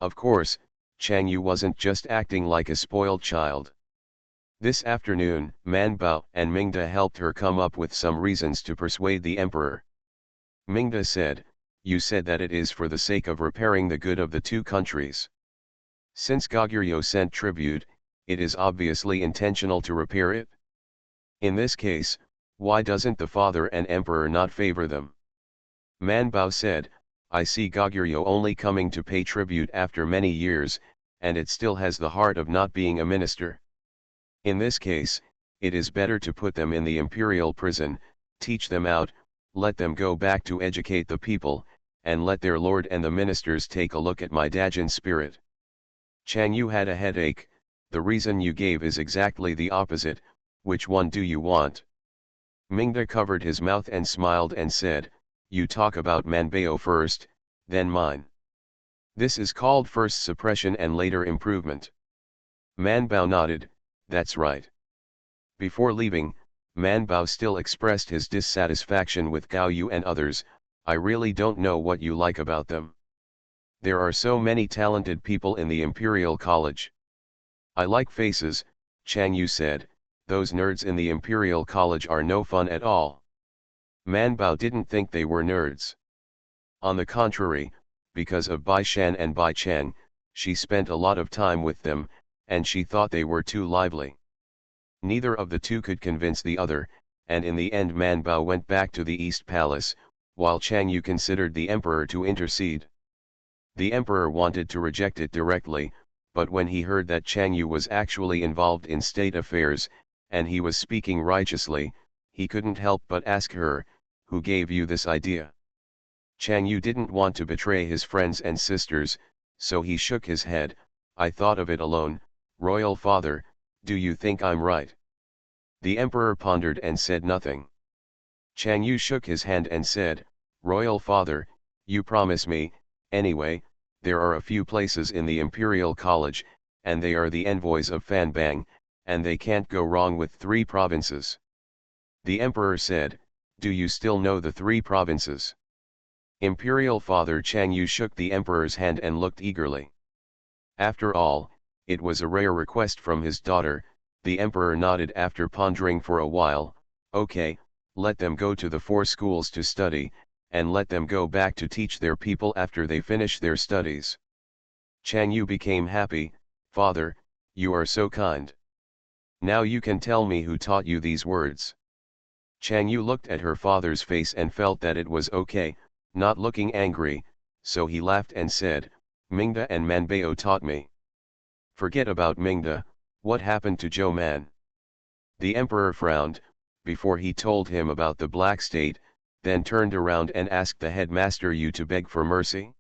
Of course, Chang Yu wasn't just acting like a spoiled child. This afternoon, Man Bao and Mingda helped her come up with some reasons to persuade the emperor. Mingda said, you said that it is for the sake of repairing the good of the two countries. Since Goguryeo sent tribute, it is obviously intentional to repair it. In this case, why doesn't the father and emperor not favor them? Man Bao said, I see Goguryeo only coming to pay tribute after many years, and it still has the heart of not being a minister. In this case, it is better to put them in the imperial prison, teach them out, let them go back to educate the people, and let their lord and the ministers take a look at my Dajin spirit. Chang Yu had a headache. The reason you gave is exactly the opposite. Which one do you want? Mingda covered his mouth and smiled and said, you talk about Man Bao first, then mine. This is called first suppression and later improvement. Man Bao nodded, that's right. Before leaving, Man Bao still expressed his dissatisfaction with Gao Yu and others. I really don't know what you like about them. There are so many talented people in the Imperial College. I like faces, Chang Yu said, those nerds in the Imperial College are no fun at all. Man Bao didn't think they were nerds. On the contrary, because of Bai Shan and Bai Chang, she spent a lot of time with them, and she thought they were too lively. Neither of the two could convince the other, and in the end Man Bao went back to the East Palace, while Chang Yu considered the emperor to intercede. The emperor wanted to reject it directly, but when he heard that Chang Yu was actually involved in state affairs, and he was speaking righteously, he couldn't help but ask her, who gave you this idea? Chang Yu didn't want to betray his friends and sisters, so he shook his head, I thought of it alone, royal father, do you think I'm right? The emperor pondered and said nothing. Chang Yu shook his hand and said, royal father, you promise me, anyway, there are a few places in the Imperial College, and they are the envoys of Fanbang, and they can't go wrong with 3 provinces. The emperor said, do you still know the 3 provinces? Imperial Father Chang Yu shook the emperor's hand and looked eagerly. After all, it was a rare request from his daughter. The emperor nodded after pondering for a while, okay, let them go to the 4 schools to study, and let them go back to teach their people after they finish their studies. Chang Yu became happy, father, you are so kind. Now you can tell me who taught you these words. Chang Yu looked at her father's face and felt that it was okay, not looking angry, so he laughed and said, Mingda and Manbao taught me. Forget about Mingda, what happened to Zhou Man? The emperor frowned, before he told him about the Black State, then turned around and asked the headmaster Yu to beg for mercy.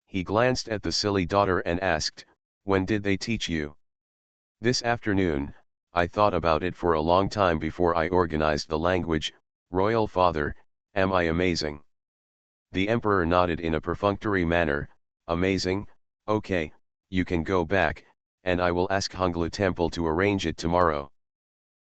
He glanced at the silly daughter and asked, when did they teach you? This afternoon, I thought about it for a long time before I organized the language, royal father, am I amazing? The emperor nodded in a perfunctory manner, amazing, okay, you can go back, and I will ask Honglu Temple to arrange it tomorrow.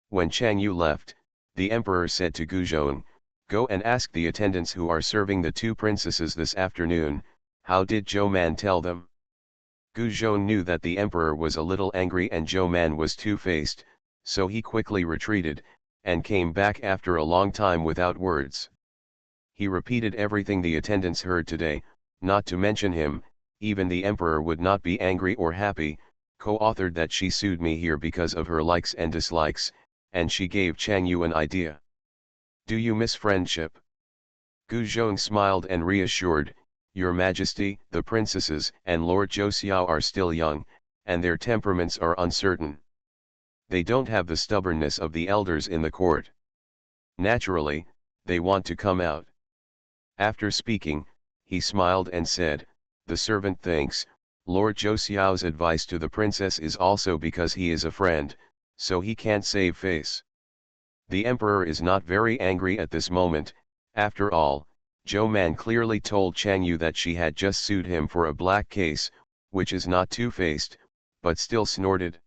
When Chang Yu left, the emperor said to Guzhong, go and ask the attendants who are serving the two princesses this afternoon, how did Zhou Man tell them? Guzhong knew that the emperor was a little angry and Zhou Man was two-faced, so he quickly retreated, and came back after a long time without words. He repeated everything the attendants heard today, not to mention him, even the emperor would not be angry or happy, co-authored that she sued me here because of her likes and dislikes, and she gave Chang Yu an idea. Do you miss friendship? Guzhong smiled and reassured, Your Majesty, the princesses and Lord Zhou are still young, and their temperaments are uncertain. They don't have the stubbornness of the elders in the court. Naturally, they want to come out. After speaking, he smiled and said, the servant thinks, Lord Zhou advice to the princess is also because he is a friend, so he can't save face. The emperor is not very angry at this moment, after all, Zhou Man clearly told Chang Yu that she had just sued him for a black case, which is not two-faced, but still snorted.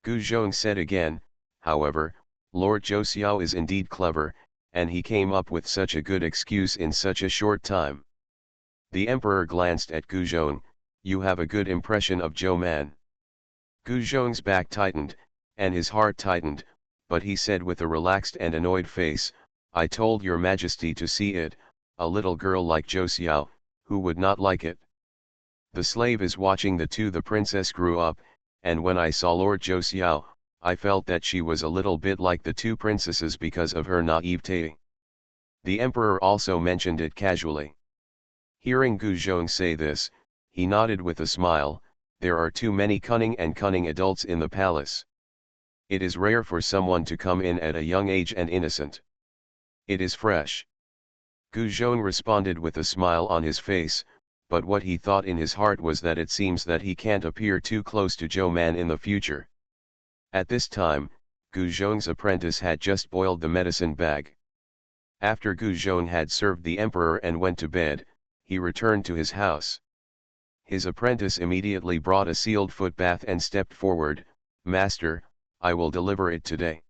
Guzhong said again, however, Lord Zhou is indeed clever, and he came up with such a good excuse in such a short time. The emperor glanced at Guzhong, you have a good impression of Zhou Man. Guzhong's back tightened, and his heart tightened, but he said with a relaxed and annoyed face, I told your majesty to see it, a little girl like Zhou Xiao, who would not like it. The slave is watching the two. The princess grew up, and when I saw Lord Zhou Xiao, I felt that she was a little bit like the two princesses because of her naivete. The emperor also mentioned it casually. Hearing Guzhong say this, he nodded with a smile, there are too many cunning adults in the palace. It is rare for someone to come in at a young age and innocent. It is fresh. Guzhong responded with a smile on his face, but what he thought in his heart was that it seems that he can't appear too close to Zhou Man in the future. At this time, Guzhong's apprentice had just boiled the medicine bag. After Guzhong had served the emperor and went to bed, he returned to his house. His apprentice immediately brought a sealed foot bath and stepped forward, Master, I will deliver it today.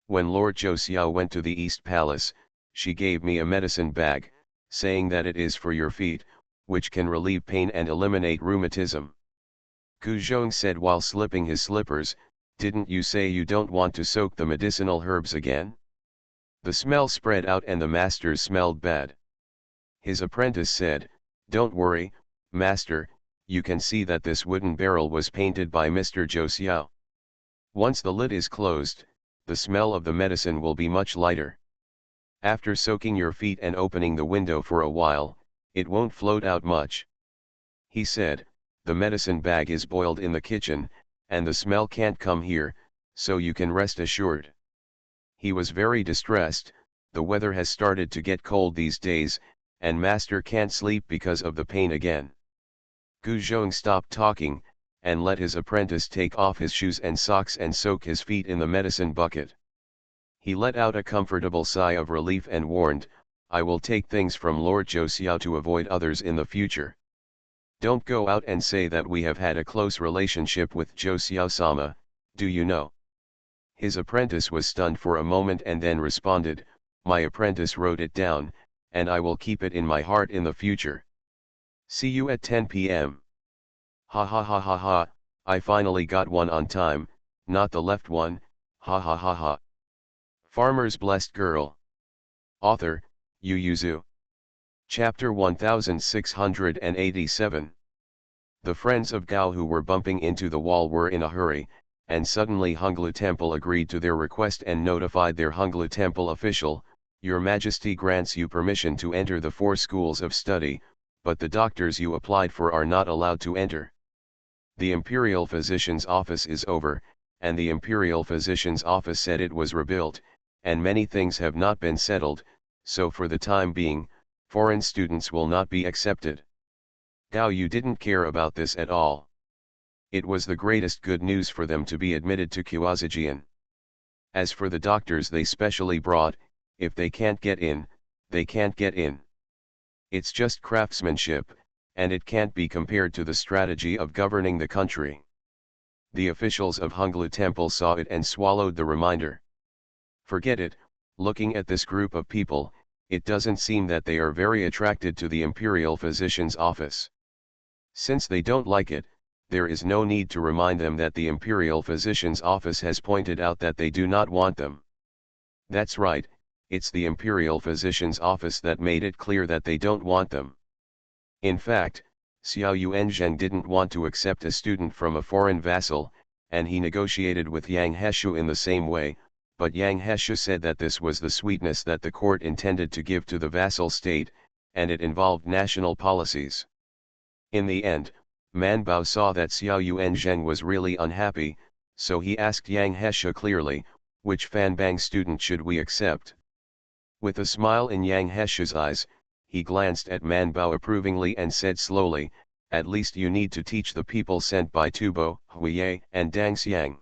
When Lord Zhou Xiao went to the East Palace, she gave me a medicine bag, saying that it is for your feet, which can relieve pain and eliminate rheumatism. Guzhong said while slipping his slippers, didn't you say you don't want to soak the medicinal herbs again? The smell spread out and the masters smelled bad. His apprentice said, don't worry, master, you can see that this wooden barrel was painted by Mr. Zhou Xiao. Once the lid is closed, the smell of the medicine will be much lighter. After soaking your feet and opening the window for a while, it won't float out much. He said, the medicine bag is boiled in the kitchen, and the smell can't come here, so you can rest assured. He was very distressed, the weather has started to get cold these days, and master can't sleep because of the pain again. Guzhong stopped talking, and let his apprentice take off his shoes and socks and soak his feet in the medicine bucket. He let out a comfortable sigh of relief and warned, I will take things from Lord Zhou Xiao to avoid others in the future. Don't go out and say that we have had a close relationship with Zhou Xiao-sama, do you know? His apprentice was stunned for a moment and then responded, my apprentice wrote it down, and I will keep it in my heart in the future. See you at 10 p.m. Ha ha ha ha ha, I finally got one on time, not the left one, ha ha ha ha. Farmer's Blessed Girl. Author, Yu Yuzu. Chapter 1687. The friends of Gao who were bumping into the wall were in a hurry, and suddenly Honglu Temple agreed to their request and notified their Honglu Temple official, "Your Majesty grants you permission to enter the 4 schools of study, but the doctors you applied for are not allowed to enter. The Imperial Physician's office is over," and the Imperial Physician's office said it was rebuilt, and many things have not been settled, so for the time being, foreign students will not be accepted. Gao Yu didn't care about this at all. It was the greatest good news for them to be admitted to Quazijian. As for the doctors they specially brought, if they can't get in, they can't get in. It's just craftsmanship, and it can't be compared to the strategy of governing the country. The officials of Honglu Temple saw it and swallowed the reminder. Forget it, looking at this group of people, it doesn't seem that they are very attracted to the Imperial Physician's office. Since they don't like it, there is no need to remind them that the Imperial Physician's office has pointed out that they do not want them. That's right, it's the Imperial Physician's office that made it clear that they don't want them. In fact, Xiao Yuanzheng didn't want to accept a student from a foreign vassal, and he negotiated with Yang Heshu in the same way, but Yang Heshu said that this was the sweetness that the court intended to give to the vassal state, and it involved national policies. In the end, Man Bao saw that Xiao Yuanzheng was really unhappy, so he asked Yang Heshu clearly, "Which Fanbang student should we accept?" With a smile in Yang Heshu's eyes, he glanced at Man Bao approvingly and said slowly, "At least you need to teach the people sent by Tubo, Huiye, and Dang Xiang."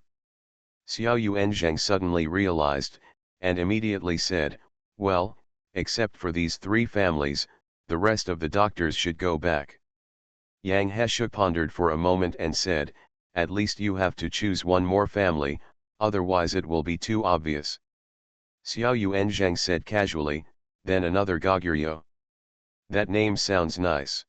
Xiao Yuanzheng suddenly realized, and immediately said, "Well, except for these 3 families, the rest of the doctors should go back." Yang Heshu pondered for a moment and said, "At least you have to choose one more family, otherwise it will be too obvious." Xiao Yuanzheng said casually, "Then another Goguryeo. That name sounds nice."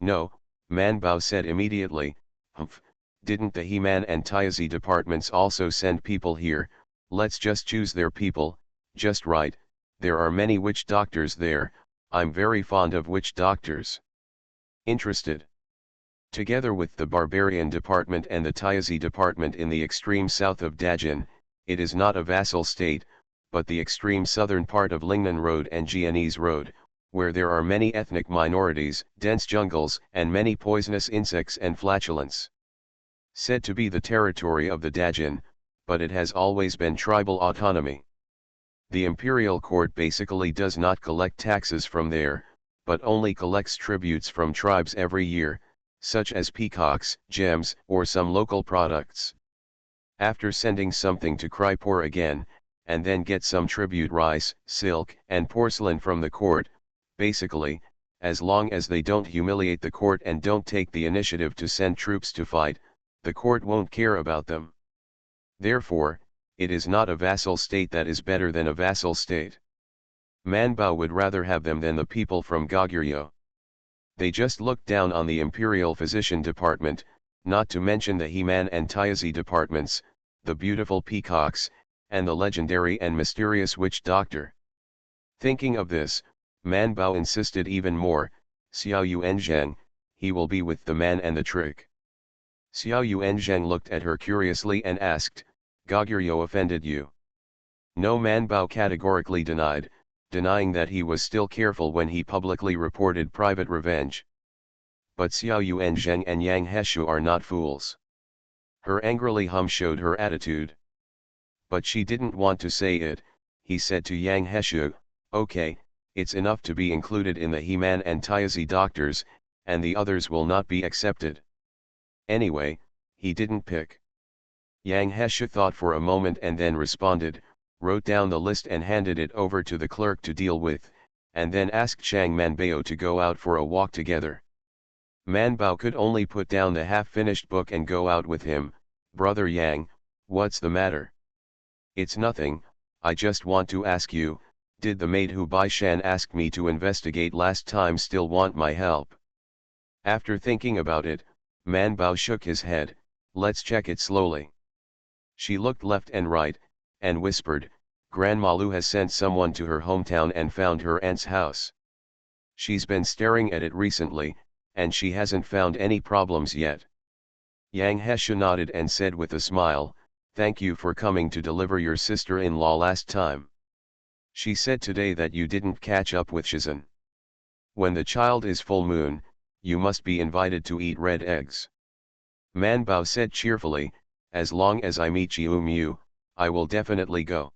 "No," Man Bao said immediately, "Humph, didn't the Heman and Tiazi departments also send people here? Let's just choose their people, just right, there are many witch doctors there, I'm very fond of witch doctors." Interested? Together with the Barbarian Department and the Tiazi Department in the extreme south of Dajin, it is not a vassal state, but the extreme southern part of Lingnan Road and Jianese Road, where there are many ethnic minorities, dense jungles, and many poisonous insects and flatulence. Said to be the territory of the Dajin, but it has always been tribal autonomy. The imperial court basically does not collect taxes from there, but only collects tributes from tribes every year, such as peacocks, gems, or some local products. After sending something to Kraipur again, and then get some tribute rice, silk, and porcelain from the court, basically, as long as they don't humiliate the court and don't take the initiative to send troops to fight, the court won't care about them. Therefore, it is not a vassal state that is better than a vassal state. Manbao would rather have them than the people from Goguryeo. They just looked down on the Imperial Physician Department, not to mention the Heman and Tiazi departments, the beautiful peacocks, and the legendary and mysterious witch doctor. Thinking of this, Man Bao insisted even more, "Xiao Yuanzheng, he will be with the man and the trick." Xiao Yuanzheng looked at her curiously and asked, "Goguryeo offended you?" No, Man Bao categorically denied, denying that he was still careful when he publicly reported private revenge. But Xiao Yuanzheng and Yang Heshu are not fools. Her angrily showed her attitude. But she didn't want to say it. He said to Yang Heshu, "Okay, it's enough to be included in the Heman and Tiazi doctors, and the others will not be accepted." Anyway, he didn't pick. Yang Heshu thought for a moment and then responded, wrote down the list and handed it over to the clerk to deal with, and then asked Chang Manbao to go out for a walk together. Manbao could only put down the half-finished book and go out with him. "Brother Yang, what's the matter?" "It's nothing, I just want to ask you, did the maid who Bai Shan asked me to investigate last time still want my help?" After thinking about it, Manbao shook his head, "Let's check it slowly." She looked left and right, and whispered, "Grandma Lu has sent someone to her hometown and found her aunt's house. She's been staring at it recently, and she hasn't found any problems yet." Yang Hesha nodded and said with a smile, "Thank you for coming to deliver your sister-in-law last time. She said today that you didn't catch up with Shizan. When the child is full moon, you must be invited to eat red eggs." Man Bao said cheerfully, "As long as I meet Jiu Mu, I will definitely go."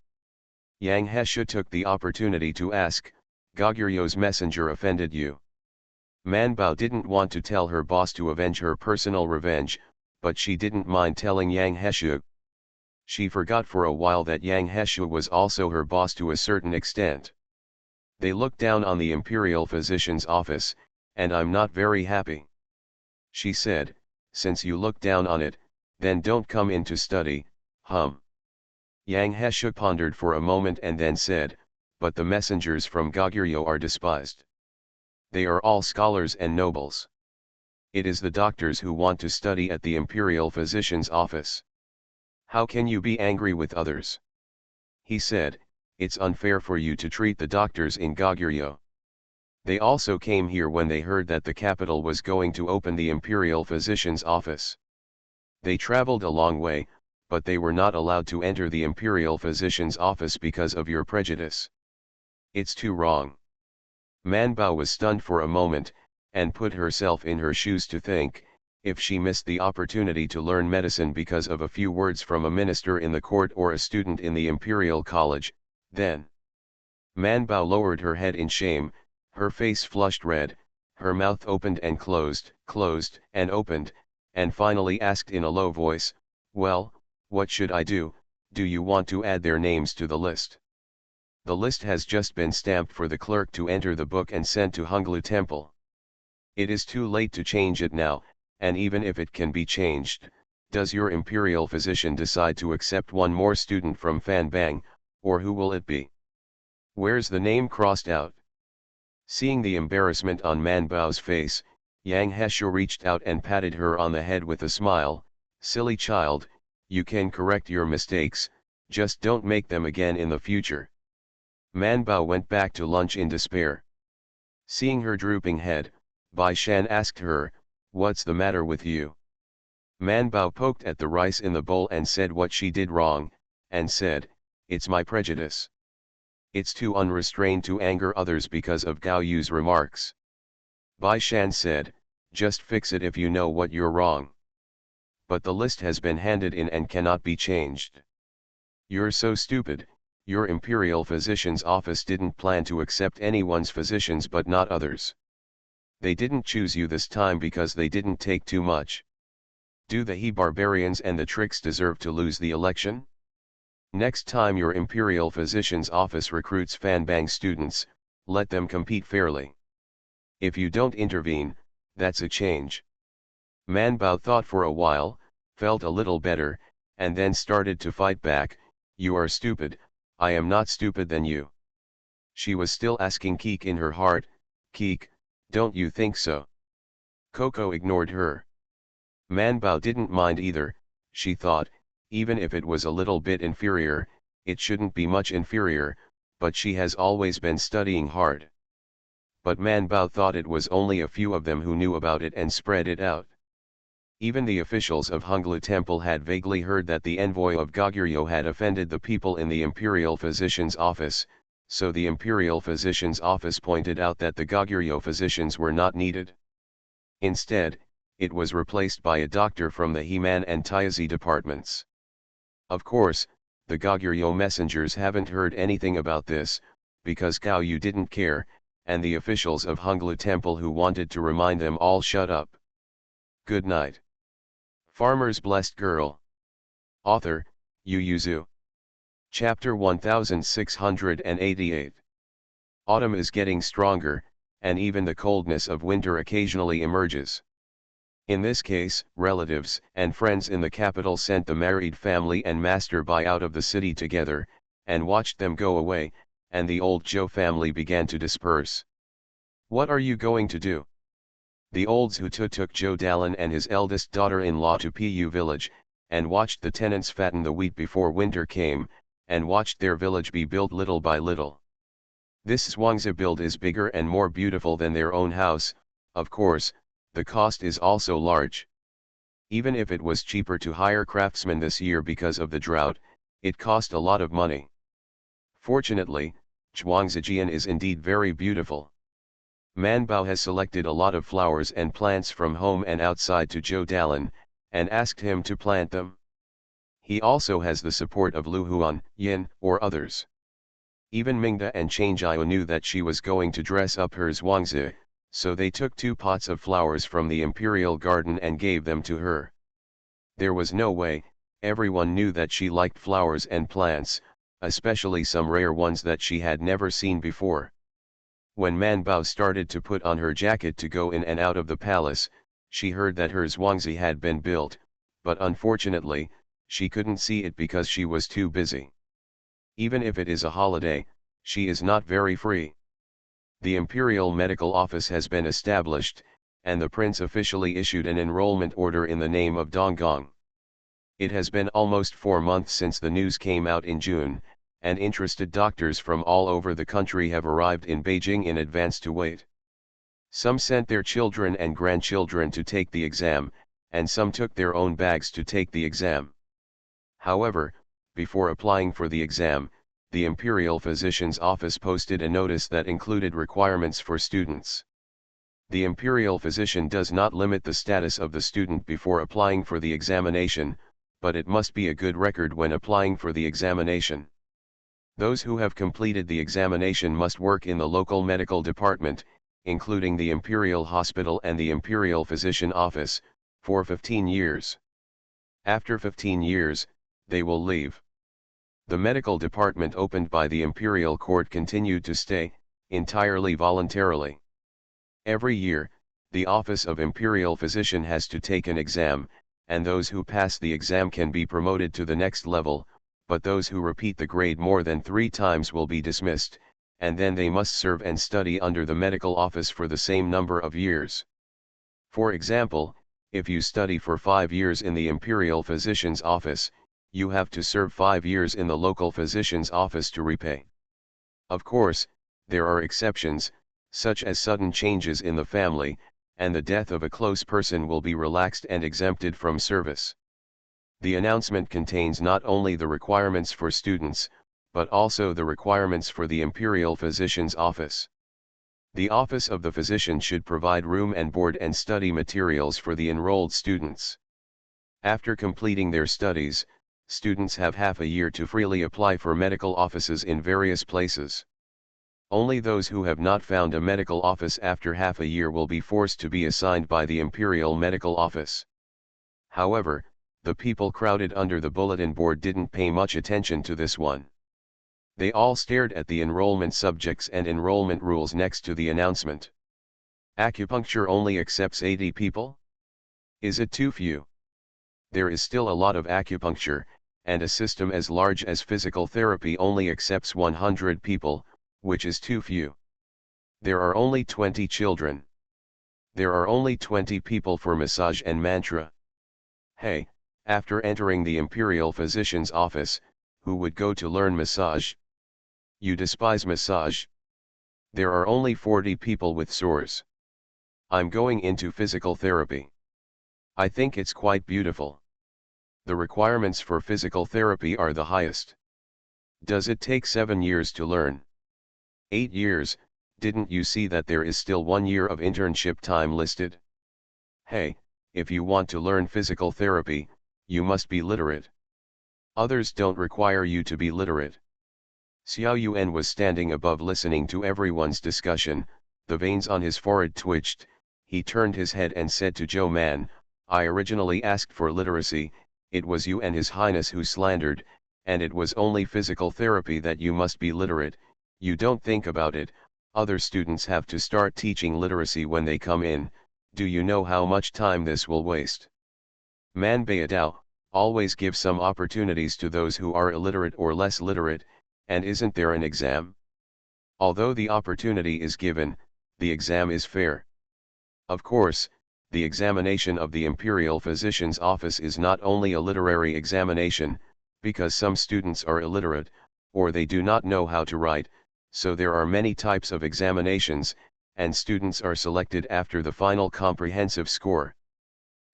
Yang Hesha took the opportunity to ask, "Goguryu's messenger offended you?" Man Bao didn't want to tell her boss to avenge her personal revenge, but she didn't mind telling Yang Hesha. She forgot for a while that Yang Hesha was also her boss to a certain extent. "They look down on the imperial physician's office, and I'm not very happy," she said. "Since you look down on it, then don't come in to study, hum." Yang Hesha pondered for a moment and then said, "But the messengers from Goguryeo are despised. They are all scholars and nobles. It is the doctors who want to study at the imperial physician's office. How can you be angry with others?" He said, "It's unfair for you to treat the doctors in Goguryeo. They also came here when they heard that the capital was going to open the imperial physician's office. They traveled a long way, but they were not allowed to enter the imperial physician's office because of your prejudice. It's too wrong." Man Bao was stunned for a moment, and put herself in her shoes to think, if she missed the opportunity to learn medicine because of a few words from a minister in the court or a student in the imperial college, then. Man Bao lowered her head in shame, her face flushed red, her mouth opened and closed, closed and opened, and finally asked in a low voice, "Well, what should I do? Do you want to add their names to the list? The list has just been stamped for the clerk to enter the book and sent to Honglu Temple. It is too late to change it now, and even if it can be changed, does your imperial physician decide to accept one more student from Fanbang, or who will it be? Where's the name crossed out?" Seeing the embarrassment on Man Bao's face, Yang Hesha reached out and patted her on the head with a smile, "Silly child, you can correct your mistakes, just don't make them again in the future." Man Bao went back to lunch in despair. Seeing her drooping head, Bai Shan asked her, "What's the matter with you?" Man Bao poked at the rice in the bowl and said what she did wrong, and said, "It's my prejudice. It's too unrestrained to anger others because of Gao Yu's remarks." Bai Shan said, "Just fix it if you know what you're wrong. But the list has been handed in and cannot be changed. You're so stupid, your imperial physician's office didn't plan to accept anyone's physicians but not others. They didn't choose you this time because they didn't take too much. Do the He barbarians and the tricks deserve to lose the election? Next time your imperial physician's office recruits Fanbang students, let them compete fairly. If you don't intervene, that's a change." Man Bao thought for a while, felt a little better, and then started to fight back, "You are stupid, I am not stupid than you." She was still asking Keek in her heart, "Keek, don't you think so?" Coco ignored her. Man Bao didn't mind either, she thought, even if it was a little bit inferior, it shouldn't be much inferior, but she has always been studying hard. But Man Bao thought it was only a few of them who knew about it and spread it out. Even the officials of Honglu Temple had vaguely heard that the envoy of Goguryeo had offended the people in the imperial physician's office, so the imperial physician's office pointed out that the Goguryeo physicians were not needed. Instead, it was replaced by a doctor from the Heman and Tiazi departments. Of course, the Goguryeo messengers haven't heard anything about this, because Gao Yu didn't care, and the officials of Honglu Temple who wanted to remind them all shut up. Good night. Farmer's Blessed Girl. Author, Yu Yuzu. Chapter 1688. Autumn is getting stronger, and even the coldness of winter occasionally emerges. In this case, relatives and friends in the capital sent the married family and Master Bai out of the city together, and watched them go away, and the old Zhou family began to disperse. "What are you going to do?" The olds who took Zhou Dalan and his eldest daughter-in-law to Pu village, and watched the tenants fatten the wheat before winter came, and watched their village be built little by little. This Zhuangzi build is bigger and more beautiful than their own house, of course, the cost is also large. Even if it was cheaper to hire craftsmen this year because of the drought, it cost a lot of money. Fortunately, Zhuangzijian is indeed very beautiful. Manbao has selected a lot of flowers and plants from home and outside to Zhou Dalan, and asked him to plant them. He also has the support of Lu Huan, Yin, or others. Even Mingda and Changjiao knew that she was going to dress up her Zhuangzi, so they took 2 pots of flowers from the imperial garden and gave them to her. There was no way, everyone knew that she liked flowers and plants, especially some rare ones that she had never seen before. When Manbao started to put on her jacket to go in and out of the palace, she heard that her Zhuangzi had been built, but unfortunately, she couldn't see it because she was too busy. Even if it is a holiday, she is not very free. The Imperial Medical Office has been established, and the prince officially issued an enrollment order in the name of Donggong. It has been almost 4 months since the news came out in June, and interested doctors from all over the country have arrived in Beijing in advance to wait. Some sent their children and grandchildren to take the exam, and some took their own bags to take the exam. However, before applying for the exam, the Imperial Physician's Office posted a notice that included requirements for students. The Imperial Physician does not limit the status of the student before applying for the examination, but it must be a good record when applying for the examination. Those who have completed the examination must work in the local medical department, including the Imperial Hospital and the Imperial Physician Office, for 15 years. After 15 years, they will leave. The medical department opened by the Imperial Court continued to stay, entirely voluntarily. Every year, the Office of Imperial Physician has to take an exam, and those who pass the exam can be promoted to the next level, but those who repeat the grade more than 3 times will be dismissed, and then they must serve and study under the medical office for the same number of years. For example, if you study for 5 years in the Imperial Physician's Office, you have to serve 5 years in the local physician's office to repay. Of course, there are exceptions, such as sudden changes in the family, and the death of a close person will be relaxed and exempted from service. The announcement contains not only the requirements for students, but also the requirements for the Imperial Physician's Office. The Office of the Physician should provide room and board and study materials for the enrolled students. After completing their studies, students have half a year to freely apply for medical offices in various places. Only those who have not found a medical office after half a year will be forced to be assigned by the Imperial Medical Office. However, the people crowded under the bulletin board didn't pay much attention to this one. They all stared at the enrollment subjects and enrollment rules next to the announcement. Acupuncture only accepts 80 people? Is it too few? There is still a lot of acupuncture, and a system as large as physical therapy only accepts 100 people, which is too few. There are only 20 children. There are only 20 people for massage and mantra. Hey, after entering the Imperial Physician's Office, who would go to learn massage? You despise massage? There are only 40 people with sores. I'm going into physical therapy. I think it's quite beautiful. The requirements for physical therapy are the highest. Does it take 7 years to learn? 8 years, didn't you see that there is still 1 year of internship time listed? Hey, if you want to learn physical therapy, you must be literate. Others don't require you to be literate. Xiao Yuan was standing above listening to everyone's discussion, the veins on his forehead twitched, he turned his head and said to Zhou Man, I originally asked for literacy, it was you and His Highness who slandered, and it was only physical therapy that you must be literate, you don't think about it, other students have to start teaching literacy when they come in, do you know how much time this will waste? Man Beidao, always give some opportunities to those who are illiterate or less literate, and isn't there an exam? Although the opportunity is given, the exam is fair. Of course, the examination of the Imperial Physician's Office is not only a literary examination, because some students are illiterate, or they do not know how to write, so there are many types of examinations, and students are selected after the final comprehensive score.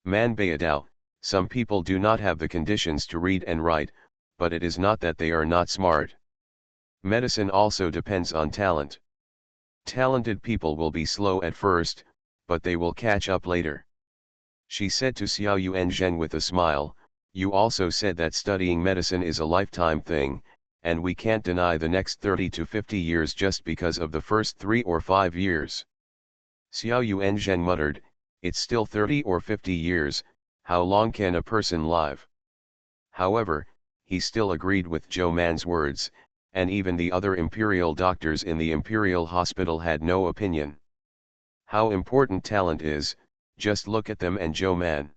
Man Beidao, Some people do not have the conditions to read and write, but it is not that they are not smart. Medicine also depends on talent. Talented people will be slow at first, but they will catch up later. She said to Xiao Yuanzheng with a smile, "You also said that studying medicine is a lifetime thing, and we can't deny the next 30 to 50 years just because of the first 3 or 5 years." Xiao Yuanzheng muttered, "It's still 30 or 50 years, how long can a person live?" However, he still agreed with Zhou Man's words, and even the other imperial doctors in the imperial hospital had no opinion. How important talent is, just look at them and Zhou Man.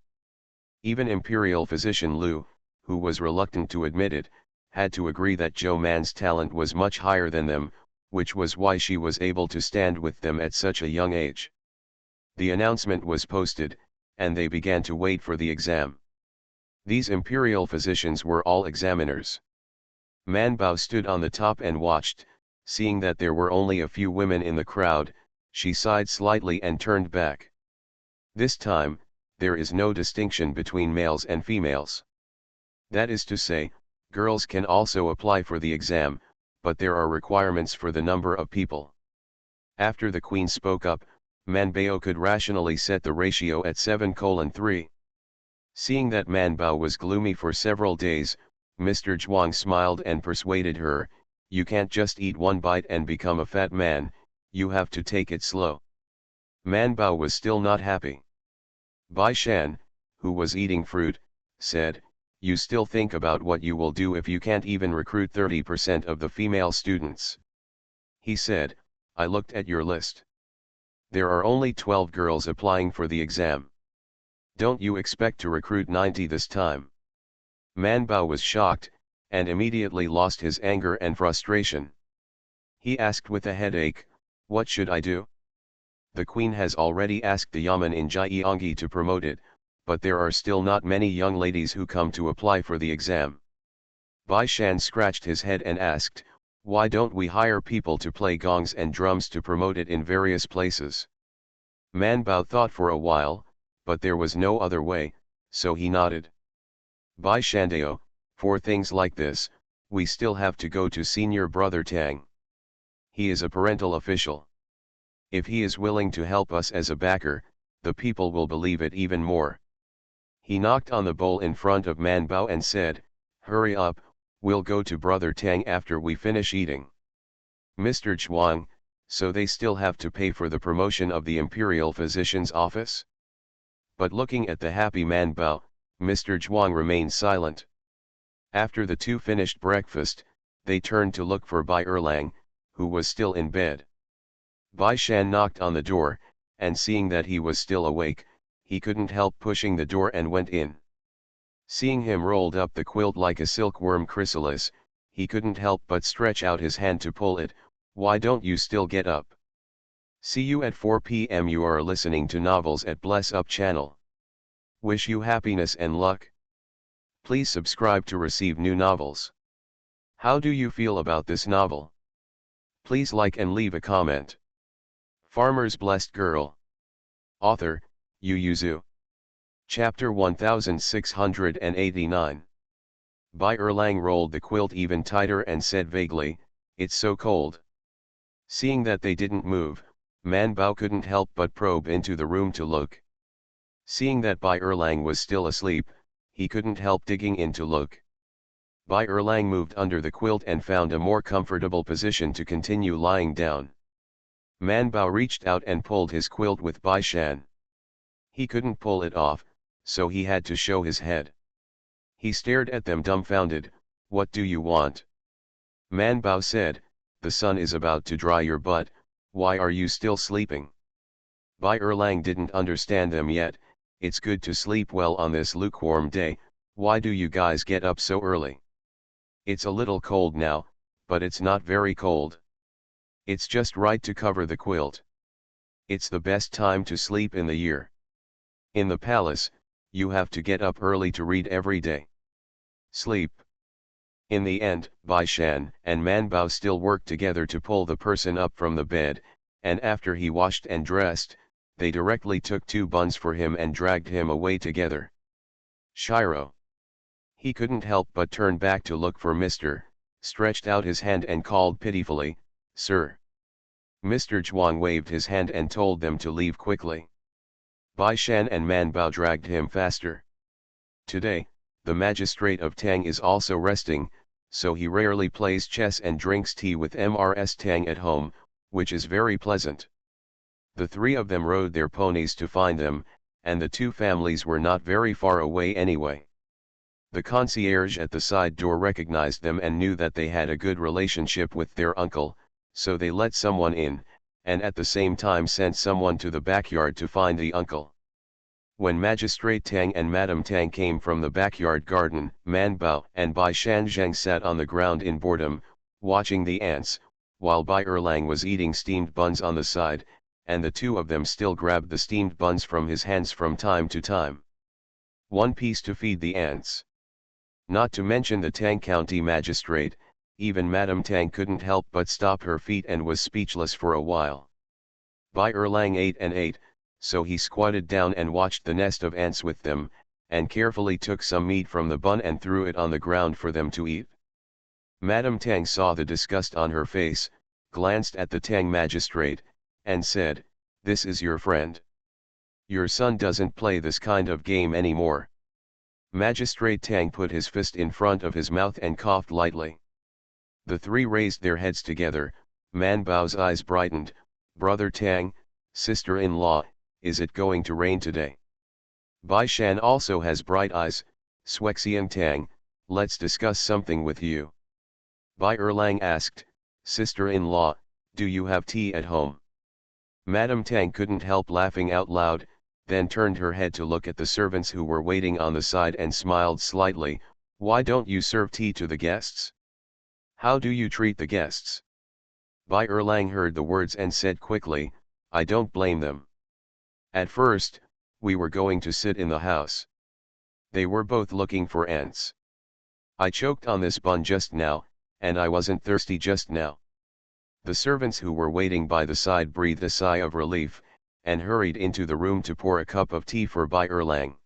Even imperial physician Lu, who was reluctant to admit it, had to agree that Zhou Man's talent was much higher than them, which was why she was able to stand with them at such a young age. The announcement was posted, and they began to wait for the exam. These imperial physicians were all examiners. Man Bao stood on the top and watched. Seeing that there were only a few women in the crowd, she sighed slightly and turned back. This time, there is no distinction between males and females. That is to say, girls can also apply for the exam, but there are requirements for the number of people. After the queen spoke up, Man Bao could rationally set the ratio at 7:3. Seeing that Man Bao was gloomy for several days, Mr. Zhuang smiled and persuaded her, "You can't just eat one bite and become a fat man, you have to take it slow." Man Bao was still not happy. Bai Shan, who was eating fruit, said, "You still think about what you will do if you can't even recruit 30% of the female students." He said, "I looked at your list. There are only 12 girls applying for the exam. Don't you expect to recruit 90 this time?" Man Bao was shocked, and immediately lost his anger and frustration. He asked with a headache, "What should I do? The queen has already asked the yamen in Jiangyi to promote it, but there are still not many young ladies who come to apply for the exam." Bai Shan scratched his head and asked, "Why don't we hire people to play gongs and drums to promote it in various places?" Man Bao thought for a while, but there was no other way, so he nodded. "Bai Shandao, for things like this, we still have to go to senior brother Tang. He is a parental official. If he is willing to help us as a backer, the people will believe it even more." He knocked on the bowl in front of Man Bao and said, "Hurry up, we'll go to Brother Tang after we finish eating." "Mr. Zhuang, so they still have to pay for the promotion of the imperial physician's office?" But looking at the happy Man Bao, Mr. Zhuang remained silent. After the two finished breakfast, they turned to look for Bai Erlang, who was still in bed. Bai Shan knocked on the door, and seeing that he was still awake, he couldn't help pushing the door and went in. Seeing him rolled up the quilt like a silkworm chrysalis, he couldn't help but stretch out his hand to pull it. "Why don't you still get up?" See you at 4 p.m. You are listening to Novels at Bless Up channel. Wish you happiness and luck. Please subscribe to receive new novels. How do you feel about this novel? Please like and leave a comment. Farmer's Blessed Girl. Author, Yu Yuzu. Chapter 1689. Bai Erlang rolled the quilt even tighter and said vaguely, "It's so cold." Seeing that they didn't move, Man Bao couldn't help but probe into the room to look. Seeing that Bai Erlang was still asleep, he couldn't help digging in to look. Bai Erlang moved under the quilt and found a more comfortable position to continue lying down. Man Bao reached out and pulled his quilt with Bai Shan. He couldn't pull it off, so he had to show his head. He stared at them dumbfounded. "What do you want?" Man Bao said, "The sun is about to dry your butt, why are you still sleeping?" Bai Erlang didn't understand them yet. "It's good to sleep well on this lukewarm day, why do you guys get up so early? It's a little cold now, but it's not very cold. It's just right to cover the quilt. It's the best time to sleep in the year. In the palace, you have to get up early to read every day. Sleep." In the end, Bai Shan and Man Bao still worked together to pull the person up from the bed, and after he washed and dressed, they directly took 2 buns for him and dragged him away together. Shiro. He couldn't help but turn back to look for Mr. Stretched out his hand and called pitifully, "Sir." Mr. Zhuang waved his hand and told them to leave quickly. Bai Shan and Man Bao dragged him faster. Today, the magistrate of Tang is also resting, so he rarely plays chess and drinks tea with Mrs. Tang at home, which is very pleasant. The three of them rode their ponies to find them, and the two families were not very far away anyway. The concierge at the side door recognized them and knew that they had a good relationship with their uncle, so they let someone in, and at the same time sent someone to the backyard to find the uncle. When Magistrate Tang and Madame Tang came from the backyard garden, Man Bao and Bai Shanzheng sat on the ground in boredom, watching the ants, while Bai Erlang was eating steamed buns on the side, and the two of them still grabbed the steamed buns from his hands from time to time. One piece to feed the ants. Not to mention the Tang County magistrate, even Madame Tang couldn't help but stop her feet and was speechless for a while. Bai Erlang ate and ate, so he squatted down and watched the nest of ants with them, and carefully took some meat from the bun and threw it on the ground for them to eat. Madame Tang saw the disgust on her face, glanced at the Tang magistrate, and said, "This is your friend. Your son doesn't play this kind of game anymore." Magistrate Tang put his fist in front of his mouth and coughed lightly. The three raised their heads together. Man Bao's eyes brightened. "Brother Tang, sister-in-law, is it going to rain today?" Bai Shan also has bright eyes. "Shuexiang Tang, let's discuss something with you." Bai Erlang asked, "Sister-in-law, do you have tea at home?" Madame Tang couldn't help laughing out loud, then turned her head to look at the servants who were waiting on the side and smiled slightly. "Why don't you serve tea to the guests? How do you treat the guests?" Bai Erlang heard the words and said quickly, "I don't blame them. At first, we were going to sit in the house. They were both looking for ants. I choked on this bun just now, and I wasn't thirsty just now." The servants who were waiting by the side breathed a sigh of relief, and hurried into the room to pour a cup of tea for Bai Erlang.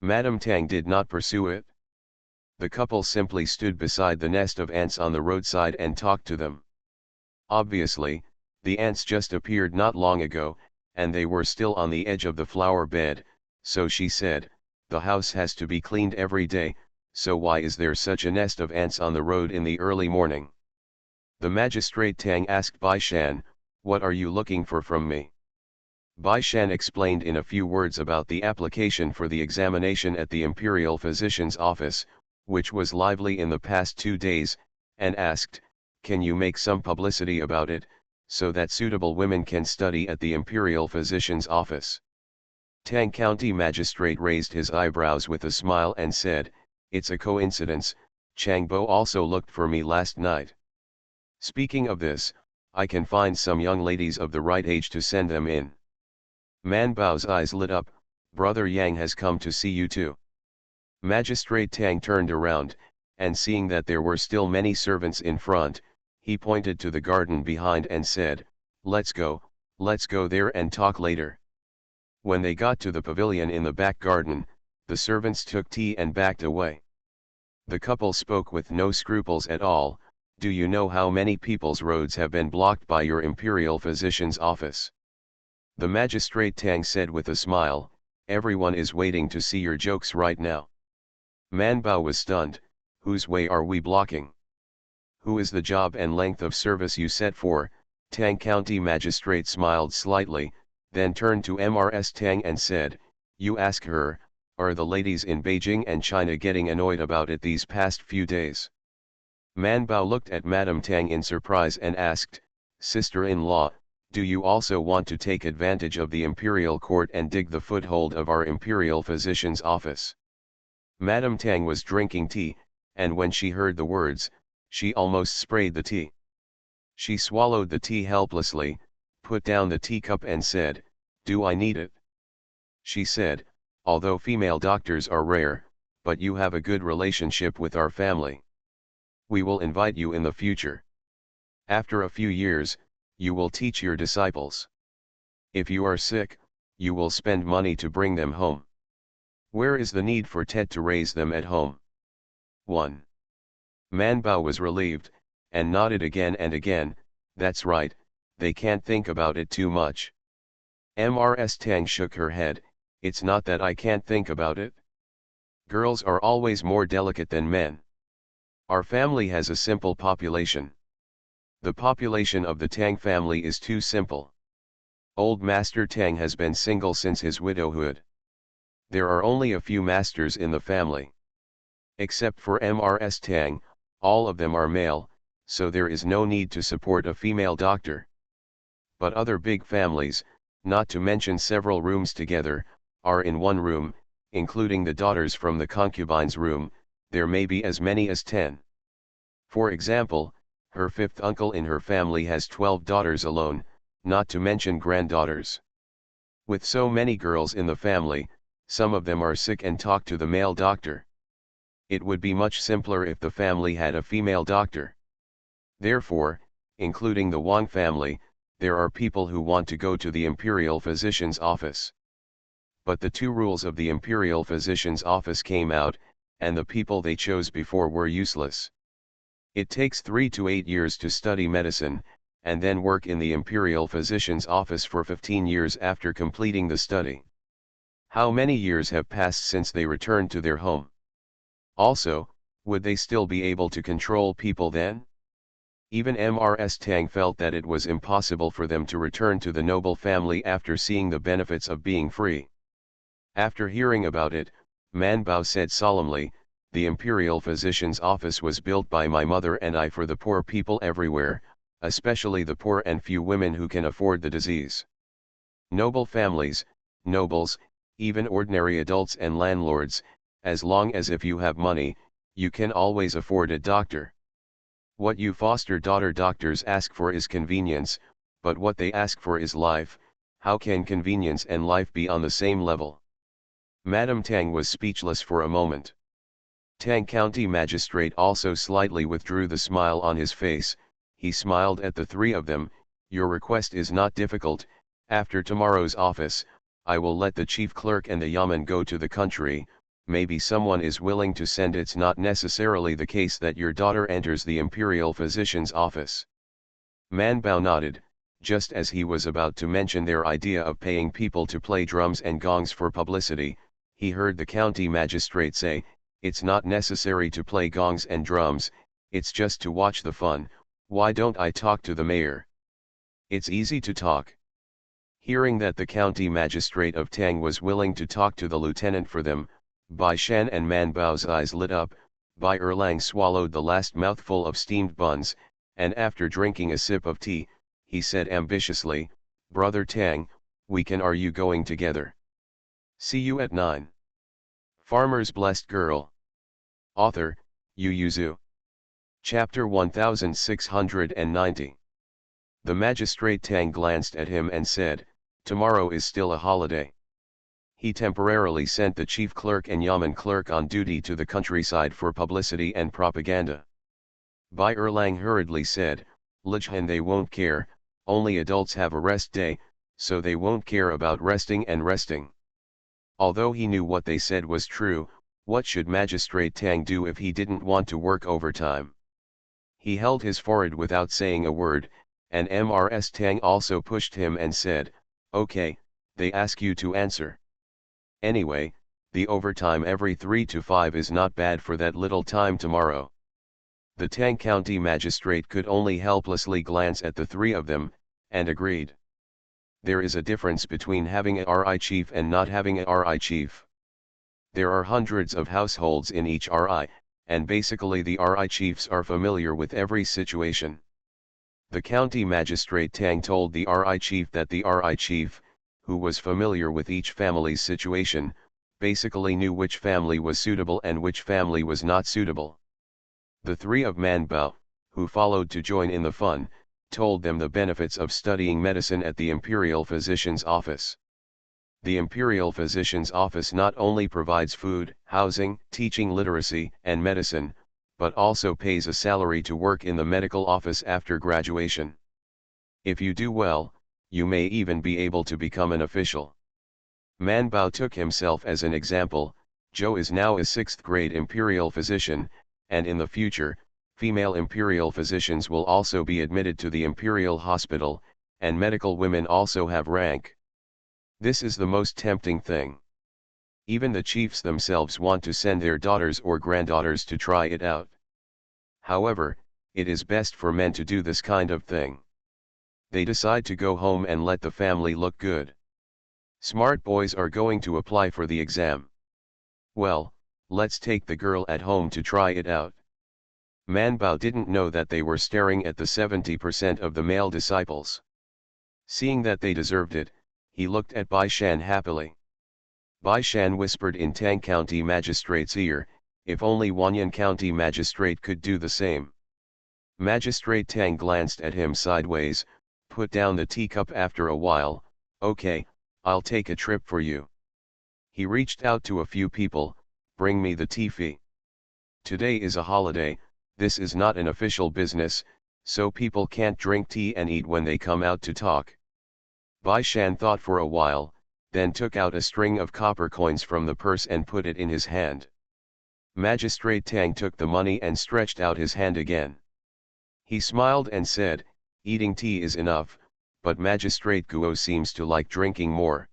Madame Tang did not pursue it. The couple simply stood beside the nest of ants on the roadside and talked to them. Obviously, the ants just appeared not long ago, and they were still on the edge of the flower bed, so she said, "The house has to be cleaned every day, so why is there such a nest of ants on the road in the early morning?" The magistrate Tang asked Bai Shan, "What are you looking for from me?" Bai Shan explained in a few words about the application for the examination at the Imperial Physician's office, which was lively in the past 2 days, and asked, "Can you make some publicity about it, so that suitable women can study at the Imperial Physician's office?" Tang County Magistrate raised his eyebrows with a smile and said, "It's a coincidence, Changbo also looked for me last night. Speaking of this, I can find some young ladies of the right age to send them in." Man Bao's eyes lit up. "Brother Yang has come to see you too." Magistrate Tang turned around, and seeing that there were still many servants in front, he pointed to the garden behind and said, let's go there and talk later." When they got to the pavilion in the back garden, the servants took tea and backed away. The couple spoke with no scruples at all. "Do you know how many people's roads have been blocked by your Imperial Physician's office?" The magistrate Tang said with a smile, "Everyone is waiting to see your jokes right now." Man Bao was stunned. "Whose way are we blocking? Who is the job and length of service you set for?" Tang County Magistrate smiled slightly, then turned to Mrs. Tang and said, "You ask her, are the ladies in Beijing and China getting annoyed about it these past few days?" Man Bao looked at Madame Tang in surprise and asked, "Sister-in-law, do you also want to take advantage of the imperial court and dig the foothold of our Imperial Physician's office?" Madame Tang was drinking tea, and when she heard the words, she almost sprayed the tea. She swallowed the tea helplessly, put down the teacup and said, "Do I need it?" She said, "Although female doctors are rare, but you have a good relationship with our family. We will invite you in the future. After a few years, you will teach your disciples. If you are sick, you will spend money to bring them home. Where is the need for Tet to raise them at home? 1. Man Bao was relieved, and nodded again and again. That's right, they can't think about it too much. Mrs. Tang shook her head. It's not that I can't think about it. Girls are always more delicate than men. Our family has a simple population. The population of the Tang family is too simple. Old Master Tang has been single since his widowhood. There are only a few masters in the family. Except for Mrs. Tang, all of them are male, so there is no need to support a female doctor. But other big families, not to mention several rooms together, are in one room, including the daughters from the concubine's room. There may be as many as 10. For example, her fifth uncle in her family has 12 daughters alone, not to mention granddaughters. With so many girls in the family, some of them are sick and talk to the male doctor. It would be much simpler if the family had a female doctor. Therefore, including the Wang family, there are people who want to go to the imperial physician's office. But the 2 rules of the imperial physician's office came out, and the people they chose before were useless. It takes 3 to 8 years to study medicine, and then work in the imperial physician's office for 15 years after completing the study. How many years have passed since they returned to their home? Also, would they still be able to control people then? Even Mrs. Tang felt that it was impossible for them to return to the noble family after seeing the benefits of being free. After hearing about it, Man Bao said solemnly, "The imperial physician's office was built by my mother and I for the poor people everywhere, especially the poor and few women who can afford the disease. Noble families, nobles, even ordinary adults and landlords, as long as if you have money, you can always afford a doctor. What you foster daughter doctors ask for is convenience, but what they ask for is life. How can convenience and life be on the same level?" Madame Tang was speechless for a moment. Tang County Magistrate also slightly withdrew the smile on his face. He smiled at the 3 of them. "Your request is not difficult. After tomorrow's office, I will let the chief clerk and the yamen go to the country. Maybe someone is willing to send. It's not necessarily the case that your daughter enters the imperial physician's office." Man Bao nodded. Just as he was about to mention their idea of paying people to play drums and gongs for publicity, he heard the county magistrate say, "It's not necessary to play gongs and drums, it's just to watch the fun. Why don't I talk to the mayor? It's easy to talk." Hearing that the county magistrate of Tang was willing to talk to the lieutenant for them, Bai Shan and Man Bao's eyes lit up. Bai Erlang swallowed the last mouthful of steamed buns, and after drinking a sip of tea, he said ambitiously, "Brother Tang, are you going together? See you at 9. Farmer's Blessed Girl. Author, Yu Yuzu. Chapter 1690. The magistrate Tang glanced at him and said, "Tomorrow is still a holiday." He temporarily sent the chief clerk and yamen clerk on duty to the countryside for publicity and propaganda. Bai Erlang hurriedly said, "Lijhan, they won't care, only adults have a rest day, so they won't care about resting and resting." Although he knew what they said was true, what should Magistrate Tang do if he didn't want to work overtime? He held his forehead without saying a word, and Mrs. Tang also pushed him and said, "Okay, they ask you to answer. Anyway, the overtime every 3 to 5 is not bad for that little time tomorrow." The Tang County Magistrate could only helplessly glance at the 3 of them, and agreed. There is a difference between having a RI chief and not having a RI chief. There are hundreds of households in each RI, and basically the RI chiefs are familiar with every situation. The county magistrate Tang told the RI chief that the RI chief, who was familiar with each family's situation, basically knew which family was suitable and which family was not suitable. The 3 of Man Bao, who followed to join in the fun, told them the benefits of studying medicine at the imperial physician's office. The imperial physician's office not only provides food, housing, teaching literacy and medicine, but also pays a salary to work in the medical office after graduation. If you do well, you may even be able to become an official. Man Bao took himself as an example. Zhou is now a 6th grade imperial physician, and in the future, female imperial physicians will also be admitted to the imperial hospital, and medical women also have rank. This is the most tempting thing. Even the chiefs themselves want to send their daughters or granddaughters to try it out. However, it is best for men to do this kind of thing. They decide to go home and let the family look good. Smart boys are going to apply for the exam. Well, let's take the girl at home to try it out. Man Bao didn't know that they were staring at the 70% of the male disciples. Seeing that they deserved it, he looked at Bai Shan happily. Bai Shan whispered in Tang County Magistrate's ear, if only Wanyan County Magistrate could do the same. Magistrate Tang glanced at him sideways, put down the teacup after a while. Okay, I'll take a trip for you. He reached out to a few people, bring me the tea fee. Today is a holiday, this is not an official business, so people can't drink tea and eat when they come out to talk. Bai Shan thought for a while, then took out a string of copper coins from the purse and put it in his hand. Magistrate Tang took the money and stretched out his hand again. He smiled and said, eating tea is enough, but Magistrate Guo seems to like drinking more.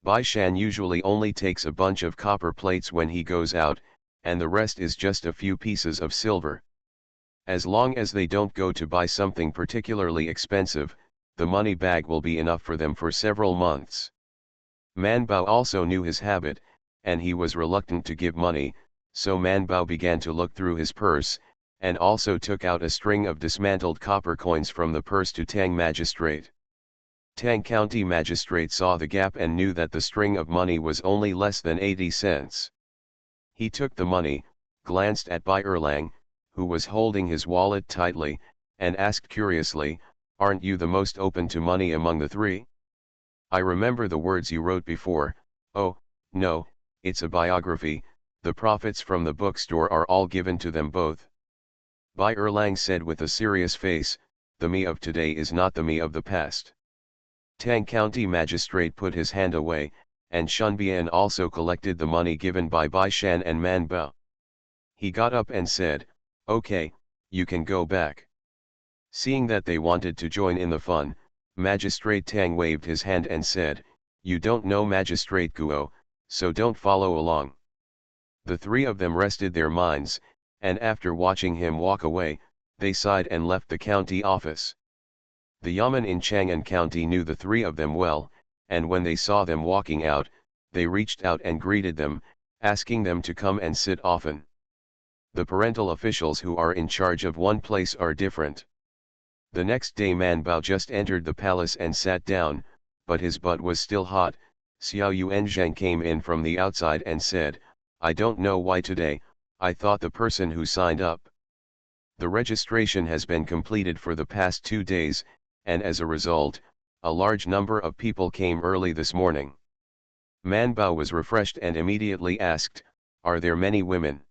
Bai Shan usually only takes a bunch of copper plates when he goes out, and the rest is just a few pieces of silver. As long as they don't go to buy something particularly expensive, the money bag will be enough for them for several months. Man Bao also knew his habit, and he was reluctant to give money, so Man Bao began to look through his purse, and also took out a string of dismantled copper coins from the purse to Tang Magistrate. Tang County Magistrate saw the gap and knew that the string of money was only less than 80 cents. He took the money, glanced at Bai Erlang, who was holding his wallet tightly, and asked curiously, aren't you the most open to money among the three? I remember the words you wrote before. Oh, no, it's a biography, the profits from the bookstore are all given to them both. Bai Erlang said with a serious face, the me of today is not the me of the past. Tang County Magistrate put his hand away, and Shunbian also collected the money given by Bai Shan and Man Bao. He got up and said, okay, you can go back. Seeing that they wanted to join in the fun, Magistrate Tang waved his hand and said, you don't know Magistrate Guo, so don't follow along. The three of them rested their minds, and after watching him walk away, they sighed and left the county office. The Yamen in Chang'an County knew the three of them well, and when they saw them walking out, they reached out and greeted them, asking them to come and sit often. The parental officials who are in charge of one place are different. The next day Man Bao just entered the palace and sat down, but his butt was still hot. Xiao Yuanzheng came in from the outside and said, I don't know why today, I thought the person who signed up. The registration has been completed for the past 2 days, and as a result, a large number of people came early this morning. Man Bao was refreshed and immediately asked, are there many women?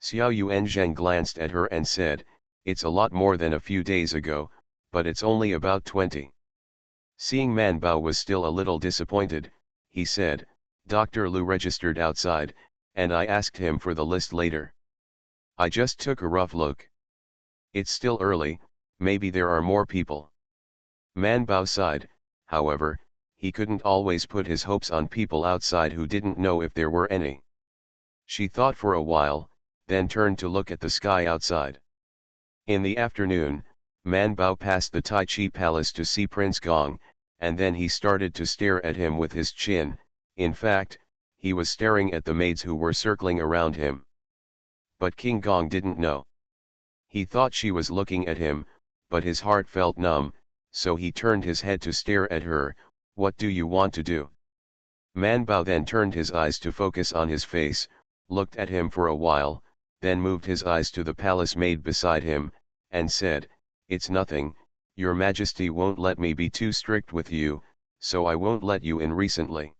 Xiao Yuanzheng glanced at her and said, it's a lot more than a few days ago, but it's only about 20. Seeing Man Bao was still a little disappointed, he said, Dr. Lu registered outside, and I asked him for the list later. I just took a rough look. It's still early, maybe there are more people. Man Bao sighed, however, he couldn't always put his hopes on people outside who didn't know if there were any. She thought for a while, then turned to look at the sky outside. In the afternoon, Man Bao passed the Tai Chi Palace to see Prince Gong, and then he started to stare at him with his chin. In fact, he was staring at the maids who were circling around him. But King Gong didn't know. He thought she was looking at him, but his heart felt numb, so he turned his head to stare at her. What do you want to do? Man Bao then turned his eyes to focus on his face, looked at him for a while, then moved his eyes to the palace maid beside him, and said, it's nothing, your majesty won't let me be too strict with you, so I won't let you in recently.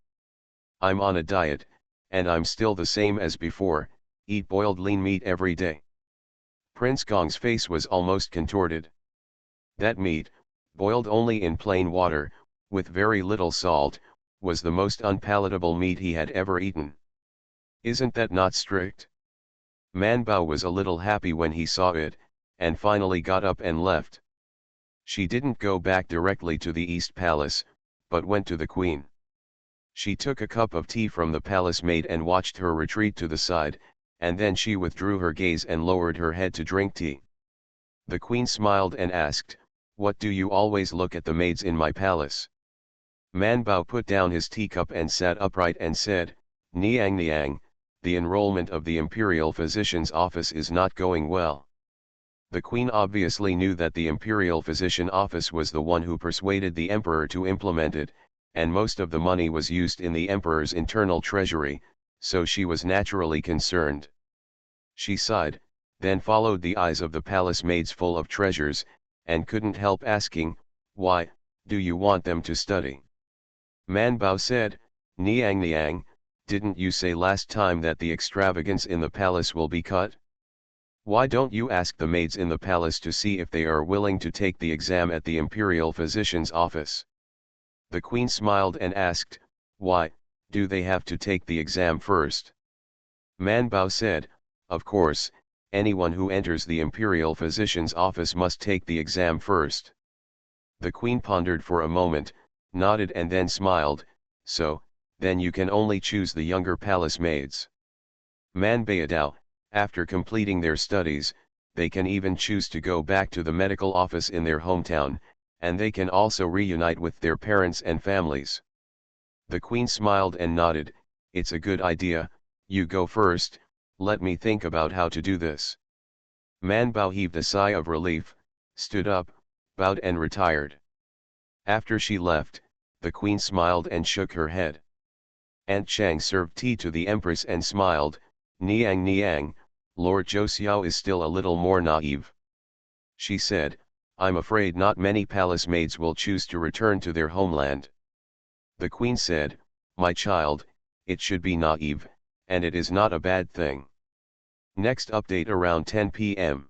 I'm on a diet, and I'm still the same as before, eat boiled lean meat every day. Prince Gong's face was almost contorted. That meat, boiled only in plain water, with very little salt, was the most unpalatable meat he had ever eaten. Isn't that not strict? Man Bao was a little happy when he saw it, and finally got up and left. She didn't go back directly to the East Palace, but went to the Queen. She took a cup of tea from the palace maid and watched her retreat to the side, and then she withdrew her gaze and lowered her head to drink tea. The Queen smiled and asked, "What do you always look at the maids in my palace?" Man Bao put down his teacup and sat upright and said, "Niang Niang, the enrollment of the imperial physician's office is not going well." The Queen obviously knew that the imperial physician office was the one who persuaded the emperor to implement it, and most of the money was used in the emperor's internal treasury, so she was naturally concerned. She sighed, then followed the eyes of the palace maids full of treasures, and couldn't help asking, "Why, do you want them to study?" Man Bao said, "Niang Niang, didn't you say last time that the extravagance in the palace will be cut? Why don't you ask the maids in the palace to see if they are willing to take the exam at the imperial physician's office?" The Queen smiled and asked, "Why, do they have to take the exam first?" Man Bao said, "Of course, anyone who enters the imperial physician's office must take the exam first." The Queen pondered for a moment, nodded and then smiled, "So, then you can only choose the younger palace maids." Man Baodao, after completing their studies, they can even choose to go back to the medical office in their hometown, and they can also reunite with their parents and families. The Queen smiled and nodded, "It's a good idea, you go first, let me think about how to do this." Man Bao heaved a sigh of relief, stood up, bowed and retired. After she left, the Queen smiled and shook her head. Aunt Chang served tea to the Empress and smiled, "Niang Niang, Lord Joseon is still a little more naive." She said, "I'm afraid not many palace maids will choose to return to their homeland." The Queen said, "My child, it should be naive, and it is not a bad thing." Next update around 10 p.m.